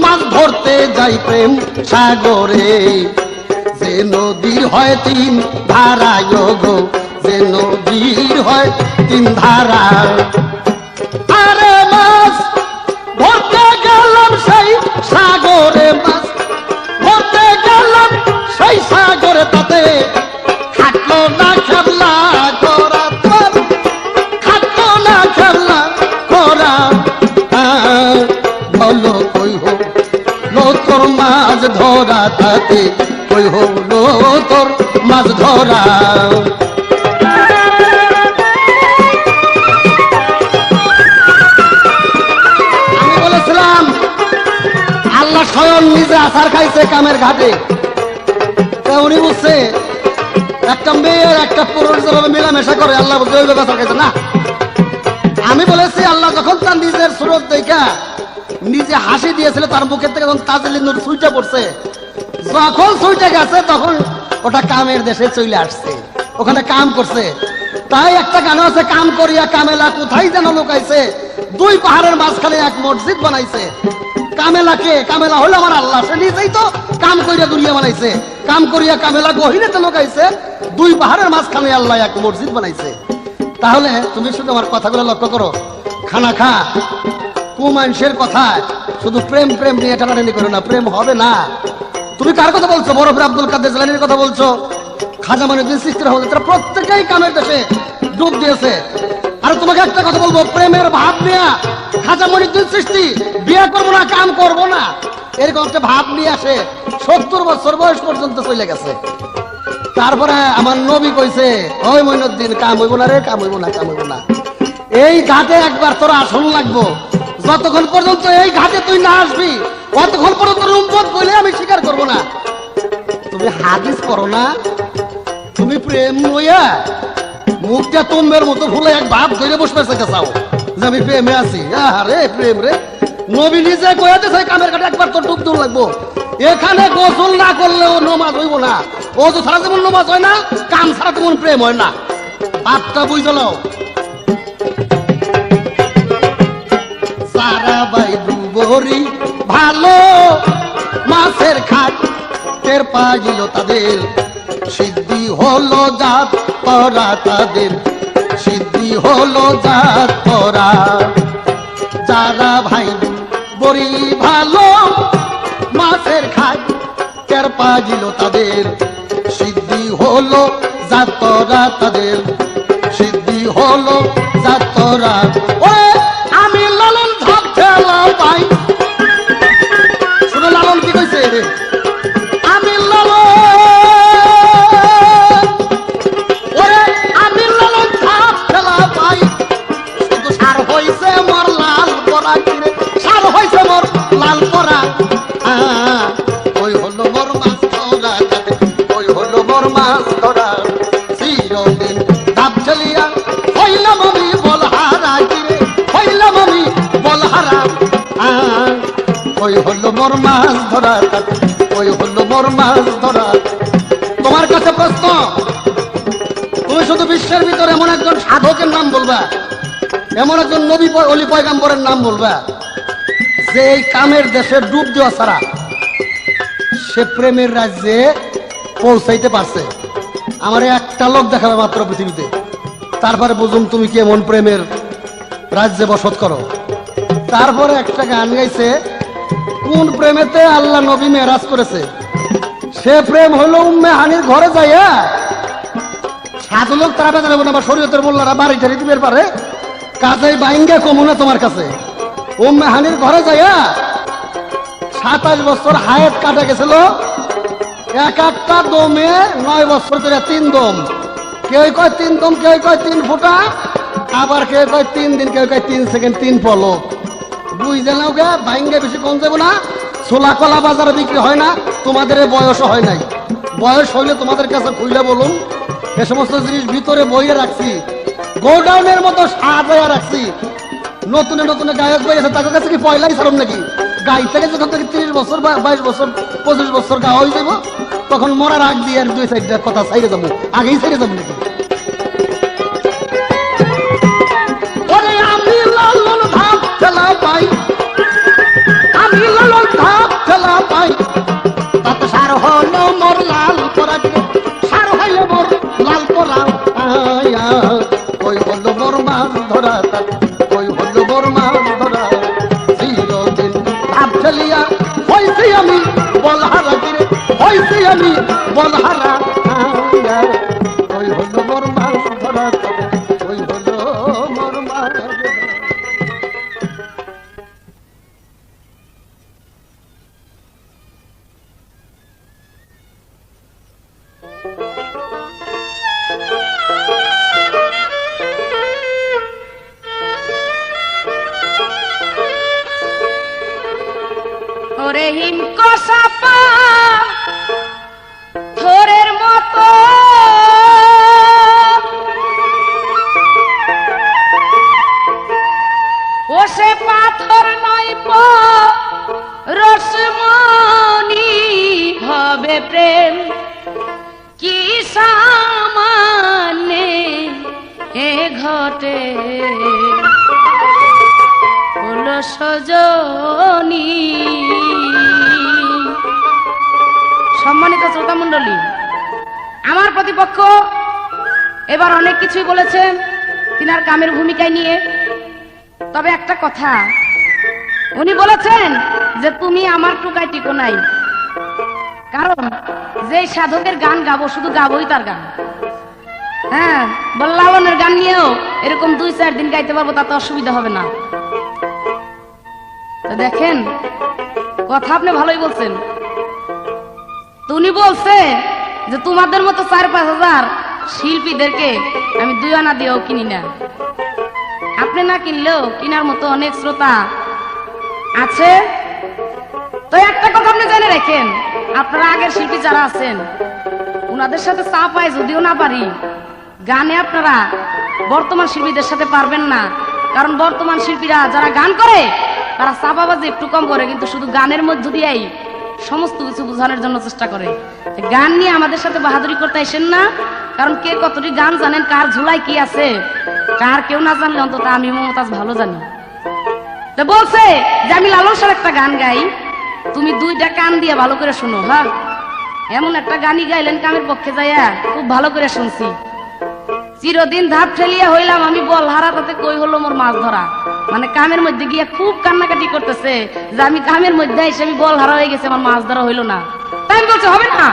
মাছ ধরতে যাই প্রেম সাগরে, যে নদীর হয় 3 ধারায় গো, যে নদীর হয় 3 ধারা। আরে মাছ ধরতে গেলাম সেই সাগরে, মাছ ধরতে গেলাম সেই সাগরে, তাতে খাটলো না খেবলা ঘোড়া, খাটলো না খেবলা ঘোড়া। বলো কই হলো তোর মাছ ধরা, তাতে কই হলো তোর মাছ ধরা। আমি বলেছিলাম আল্লাহ স্বয়ং নিজে আছার খাইছে কামের ঘাটে। উনি বুঝছে একটা মেয়ের একটা পুরুষ যেভাবে মেলামেশা করে, আল্লাহ বুঝতে ওই আছার খাইছে না। আমি বলেছি আল্লাহ যখন তার নিজের সুরত দেখা নিজে হাসি দিয়েছিল, তার মুখের থেকে যখন তাজেলি নূর সুইটা পড়ছে, যখন সুইটা গেছে তখন ওটা কামের দেশে চলে আসছে, ওখানে কাম করছে। তাই একটা গান আছে, কাম করিয়া কামেলা কোথায় যেন লুকাইছে, 2 পাহাড়ের মাঝখানে এক মসজিদ বানাইছে। কামেলাকে, কামেলা হলো আমার আল্লাহ, সে নিজেই তো কাম করিয়া দুনিয়া বানাইছে। কাম করিয়া কামেলা গহিনেতে লুকাইছে, 2 পাহাড়ের মাঝখানে আল্লাহ এক মসজিদ বানাইছে। তাহলে তুমি শুধু আমার কথাগুলো লক্ষ্য করো, খানা খা কুমাংসের কথা শুধু প্রেম প্রেম নিয়ে টানাটানি করো না, প্রেম হবে না। তুমি কার কথা বলছো? বরফের আব্দুল কাদের জিলানীর কথা বলছো, খাজা মঈনুদ্দিন চিশতির কথা বলছো। তারা প্রত্যেকেই কামের দেশে ডুব দিয়েছে। আর তোমাকে একটা কথা বলবো, প্রেমের ভাব নিয়ে খাজা মঈনুদ্দিন চিশতি বিয়ে করবো না, কাম করবো না, এরকম একটা ভাব নিয়ে আসে 70 বছর বয়স পর্যন্ত চলে গেছে। তারপরে আমার নবী কইছে, ওই মঈনুদ্দিন কাম হইব না রে, কাম হইব না, কাম হইব না। এই ঘাটে একবার তোরা আসন লাগবো, যতক্ষণ পর্যন্ত এই ঘাটে তুই না আসবি ততক্ষণ পর্যন্ত রুম্পদ বলে আমি স্বীকার করবো না। তুমি হাদিস পড়ো না? তুমি প্রেম লইয়া মুখটা তোমের মতো ফুলে এক ভাব ধরে বসতে চাও যে আমি প্রেমে আছি। আরে প্রেম রে, নবী নিজে কয়াতে চাই কামের কাটে একবার তো ডুব দূর লাগবো। এখানে গোসল না করলেও নমাজ হইব না, ও তো সারা যেমন নমাজ হয় না, কাম ছাড়া তেমন প্রেম হয় না। বাপটা বুঝে নাও। সারা বাই দুবরি ভালো মাছের খাট টের পাইল তাদের, সিদ্ধি হলো জাত পরা তাদের, সিদ্ধি হলো জাত পরা। যারা ভাই বড়ি ভালো মাছের খাট টের পাইল তাদের, সিদ্ধি হলো জাত পরা তাদের, সিদ্ধি হলো জাত পরা। আমি লালন ধাপ ঠেলা পাই, শুনে লালন কি কইছে? আমি লালন, ওরে আমি লালন ধাপ ঠেলা পাই, শুধু সার হইছে মোর লাল পরা, কিরে সার হইছে মোর লাল পরা। ওই হলো মোর মাছ ধরা, ওই হলো মোর মাছ ধরা। চিরদিন ধাপ ঠেলিয়া হইলাম আমি বলহারা, কিরে হইলাম আমি বলহারা। ওই হলো মোর মাছ ধরা, ওই হলো মোর মাছ ধরা। তোমার কাছে প্রশ্ন, তুমি শুধু বিশ্বের ভিতরে এমন একজন সাধকের নাম বলবা, এমন একজন নবী অলি পয়গাম্বরের নাম বলবা যে এই কামের দেশে ডুব দেওয়া ছাড়া সে প্রেমের রাজ্যে পৌঁছাইতে পারছে। আমার একটা লোক দেখাবে মাত্র পৃথিবীতে, তারপরে বুঝুন তুমি কেমন প্রেমের রাজ্যে বসত করো। তারপরে একটা গান গাইছে, কোন প্রেমেতে আল্লাহ নবী মেরাজ করেছে, সে প্রেম হলো উম্মে হানির ঘরে যাইয়া। সাধু লোক তারা বেজার হবে না, বা শরীয়তের মোল্লারা বাড়ি টাড়ি দিবের পারে, কাজেই বাইঙ্গে কমু না তোমার কাছে। উম্মে হানির ঘরে যাইয়া 27 বছর হায়াত কাটা গেছিল, এক একটা দমে 9 বছর ধরে 3 দম। কেউ কয় 3 দম, কেউ কয় 3 ফুটা, আবার কেউ কয় 3 দিন, কেউ কয় 3 সেকেন্ড, 3 পলক। বুঝতে নাও গে, বাইঙ্গে বেশি কম যাবো না। ছোলা কলা বাজারে বিক্রি হয় না, তোমাদের বয়সও হয় নাই। বয়স হইলে তোমাদের কাছে খুইলে বলুন, এ সমস্ত জিনিস ভিতরে বইয়ে রাখছি, গোডাউনের মতো সাজাইয়া রাখছি। নতুন নতুন গায়ক বই আছে, তাদের কাছে কি পয়লাই ছাড়ম নাকি? গাই থেকে যখন থেকে 30 বছর বা 22 বছর 25 বছর গা হয়ে যাবো, তখন মরার আগ দিয়ে আর 2-4টা কথা ছাইড়ে যাবো, আগেই ছেড়ে যাবো নাকি? আমি লালন ধাপ ঠেলা পাই, আমি লালন ধাপ ঠেলা পাই, তাতে সার হলো মোর লাল পরা, সার হইলে মোর লাল পরা। ওই হলো মোর মাছ ধরা, ওই হলো মোর মাছ ধরা। চিরদিন ধাপ ঠেলিয়া হইছি আমি বলহারা, কিরে হইছি আমি বলহারা। ওই হলো মোর মাছ ধরা, ওই হলো মোর মাছ ধরা। ওরে হিমকো সাপা থোরের মতো ও সে পাথর নয় রসমণি হবে প্রেম কি সামান্যে এ ঘটে হলো সজনী। সম্মানিত শ্রোতা মণ্ডলী, আমার প্রতিপক্ষ এবার অনেক কিছুই বলেছেন তিনার কামের ভূমিকায় নিয়ে। তবে একটা কথা, উনি বলেছেন যে তুমি আমার টুকায় টিকো নাই, কারণ যে সাধকের গান গাবো শুধু গাবোই তার গান। হ্যাঁ, লালনের গান নিয়েও এরকম 2-4 দিন গাইতে পারবো, তাতে অসুবিধা হবে না। তো দেখেন, কথা আপনি ভালোই বলছেন। উনি বলছে যে তোমাদের মতো 4-5 হাজার শিল্পীদেরকে আমি 2 আনা দিয়েও কিনি না। আপনি না কিনলেও কিনার মতো অনেক শ্রোতা আছে। তো একটা কথা আপনি জেনে রাখেন, আপনারা আগের শিল্পী যারা আছেন ওনাদের সাথে চা পাই যদিও না পারি, গানে আপনারা বর্তমান শিল্পীদের সাথে পারবেন না। কারণ বর্তমান শিল্পীরা যারা গান করে তারা চাপাবাজি একটু কম করে, কিন্তু শুধু গানের মধ্য দিয়েই সমস্ত কিছু বোঝানোর জন্য চেষ্টা করে। গান নিয়ে আমাদের সাথে বাহাদুরি করতে আসেন না, কারণ কে কতটি গান জানেন, কার ঝুলাই কি আছে, কার কেউ না জানলে অন্তত আমি মমতাজ ভালো জানি। তো বলছে যে আমি লালন সাহেব একটা গান গাই, তুমি দুইটা কান দিয়ে ভালো করে শুনো। হ্যাঁ, এমন একটা গানই গাইলেন কামের পক্ষে যাইয়া, খুব ভালো করে শুনছি। চিরদিন ধাপ ঠেলিয়া হইলাম আমি বল হারা, তাতে কই হলো মোর মাছ ধরা। মানে কামের মধ্যে গিয়া খুব কান্নাকাটি করতেছে যে আমি কামের মধ্যে এসে আমি বল হারা হয়ে গেছে, আমার মাছ ধরা হইলো না। তাই আমি বলছি হবে না,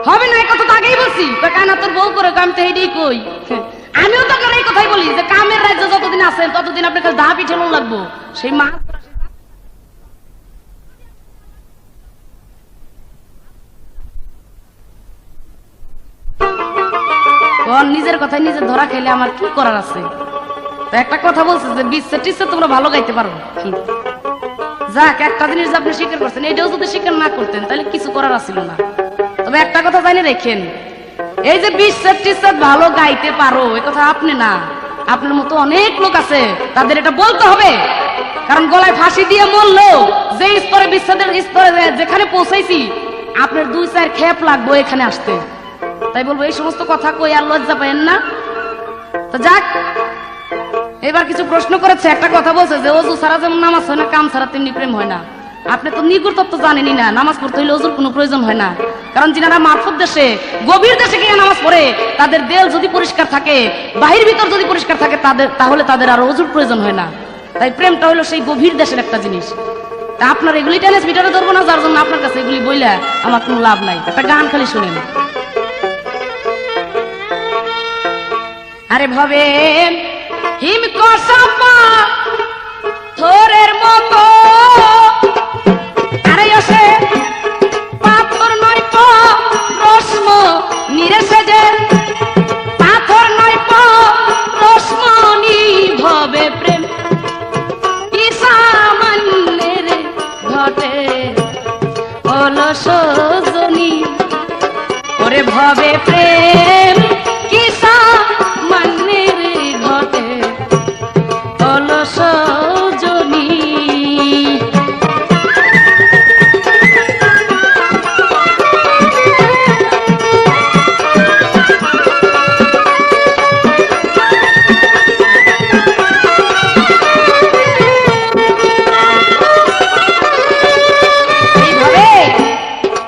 হবে না, এই কথা তো আগেই বলছি। কানা তোর বউ করে, আমি তো এইটাই কই। আমিও তো এই কথাই বলি যে কামের রাজ্য যতদিন আছেন ততদিন আপনার কাছে ধাপই ঠেলো লাগবো। সেই মাছ নিজের কথায় নিজে ধরা খেলে আমার কি করার আছে। তো একটা কথা বলছে যে বিশ্বের টিসে তোমরা ভালো গাইতে পারো। যাক, একটা জিনিস আপনি স্বীকার করছেন, এটাও যদি স্বীকার না করতেন তাহলে কিছু করার আছিল না। তবে একটা কথা জানি রেখেন, এই যে বিশ্বের টিসে ভালো গাইতে পারো এই কথা আপনি না, আপনার মতো অনেক লোক আছে, তাদের এটা বলতে হবে। কারণ গলায় ফাঁসি দিয়ে মরলো যে স্তরে বিশ্বের স্তরে যেখানে পৌঁছাইছি, আপনার 2-4 খেপ লাগবো এখানে আসতে। তাই বলবো এই সমস্ত কথা কই আর লজ্জা পাইেন না। তো যাক, এবার কিছু প্রশ্ন করেছে। একটা কথা বলছে যে অজু ছাড়া যেমন নামাজ হয় না, কাম ছাড়া তেমনি প্রেম হয় না। আপনি তো নিগুড় তত্ত্ব জানেনই না, নামাজ পড়তে হইলে অজুর কোনো প্রয়োজন হয় না। কারণ যিনারা মারফত দেশে গভীর দেশে গিয়ে নামাজ পড়ে তাদের দেল যদি পরিষ্কার থাকে, বাহির ভিতর যদি পরিষ্কার থাকে, তাহলে তাদের আর অজুর প্রয়োজন হয় না। তাই প্রেমটা হলো সেই গভীর দেশের একটা জিনিস। তা আপনার এগুলি টেনেস ভিতরে ধরবো না, যার জন্য আপনার কাছে এগুলি বইলা আমার কোনো লাভ নাই। একটা গান খালি শুনেন। আরে ভবে হিম কসাপা থরের মতো, আরে আসে পাথর নয় প্রশ্ন নিরেশে যে পাথর নয় প্রশ্ন নিভবে প্রেম কি সামান্যের ঘটে অলস জনী, ওরে ভবে প্রেম কি সামান্যের ঘটে অলস জনী। এইভাবে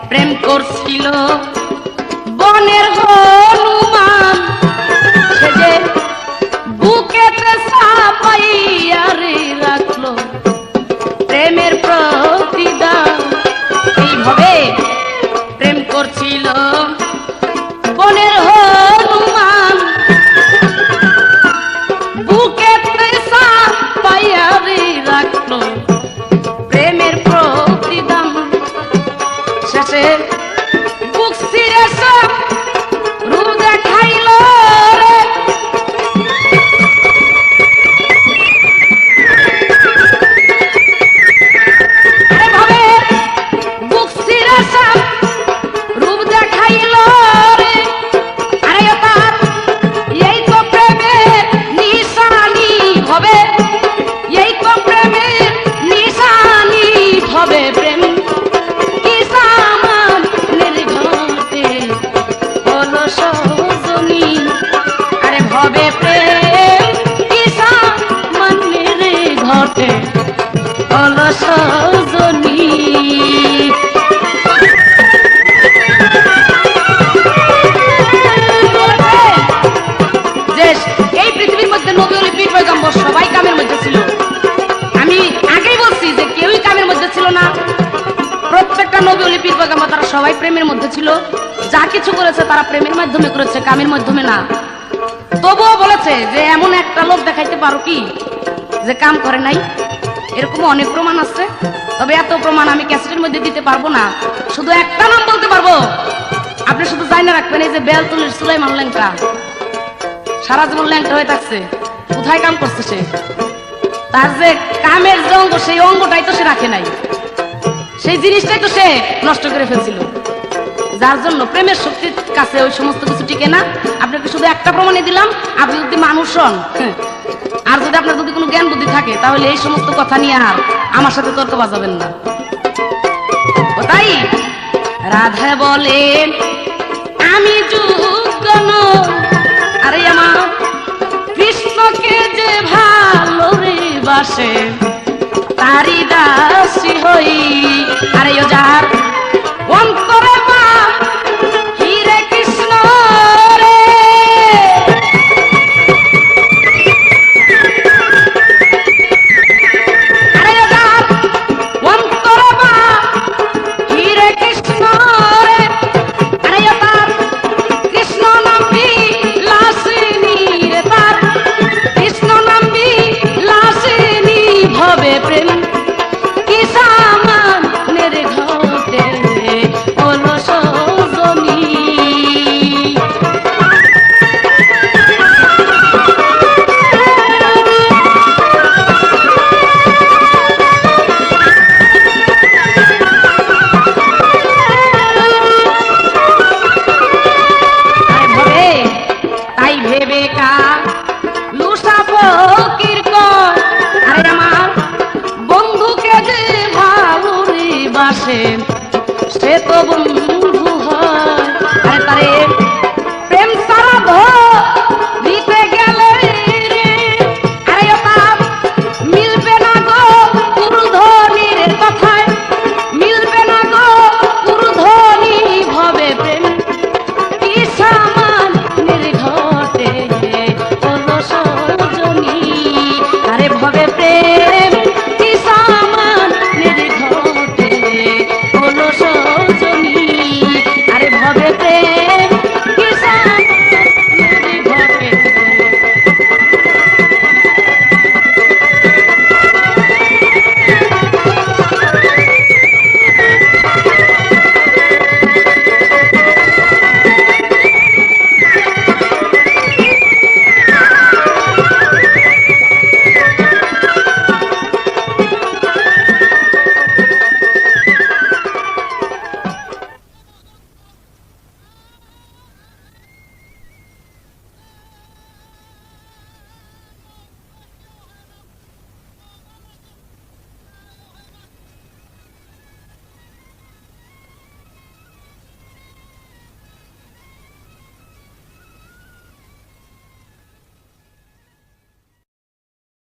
প্রেম করছিল বনের হনুমান, সে যে বুকেতে চাপাইয়া রে রাখলো প্রেমের প্রতিদান। এইভাবে প্রেম করছিল বনের হনুমান, বুকেতে চাপাইয়া রে রাখলো প্রেমের প্রতিদান। শেষে বুক ছিঁড়ে সব রূপ দেখাইল রে, আরে ভাবে বুক ছিঁড়ে সব রূপ দেখাইল রে। আরে তার এই তো প্রেমের নিশানি হবে, এই তো প্রেমের নিশানি হবে প্রেম কি সামান্যের ঘটে অলস জনী। আরে ভবে প্রেম কি সামান্যের ঘটে অলস জনী। যে এই পৃথিবীর মধ্যে নবী ওলি পীর পয়গম্বর সবাই কামের মধ্যে ছিল। আমি আগেই বলছি যে কেউই কামের মধ্যে ছিল না। প্রত্যেকটা নবী ওলি পীর পয়গম্বর তারা সবাই প্রেমের মধ্যে ছিল। যা কিছু করেছে তারা প্রেমের মাধ্যমে করেছে, কামের মাধ্যমে না। তবুও বলেছে যে এমন একটা লোক দেখাইতে পারো কি যে কাম করে নাই। এরকম অনেক প্রমাণ আছে, তবে এত প্রমাণ আমি ক্যাসেটের মধ্যে দিতে পারবো না। শুধু একটা নাম বলতে পারবো, আপনি শুধু জানা রাখবেন, এই যে বেলতুলের সুলাইমান ল্যাংটা সারা জীবন ল্যাংটা হয়ে থাকছে, কোথায় কাম করছে সে? তার যে কামের যে অঙ্গ, সেই অঙ্গটাই তো সে রাখে নাই। সেই জিনিসটাই তো সে নষ্ট করে ফেলছিল, যার জন্য প্রেমের শক্তির কাছে ওই সমস্ত কিছু টিকে না। আপনাকে শুধু একটা প্রমাণই দিলাম, আপনি যদি মানুষ হন, আর যদি আপনার যদি কোনো জ্ঞান বুদ্ধি থাকে, তাহলে এই সমস্ত কথা নিয়ে আর আমার সাথে তর্ক বাজাবেন না। ও তাই রাধা বলে আমি যোগ্য নই, আরে আমার কৃষ্ণকে যে ভালো রে বাসে তারি দাসী হই, আরে ও যার অন্তরে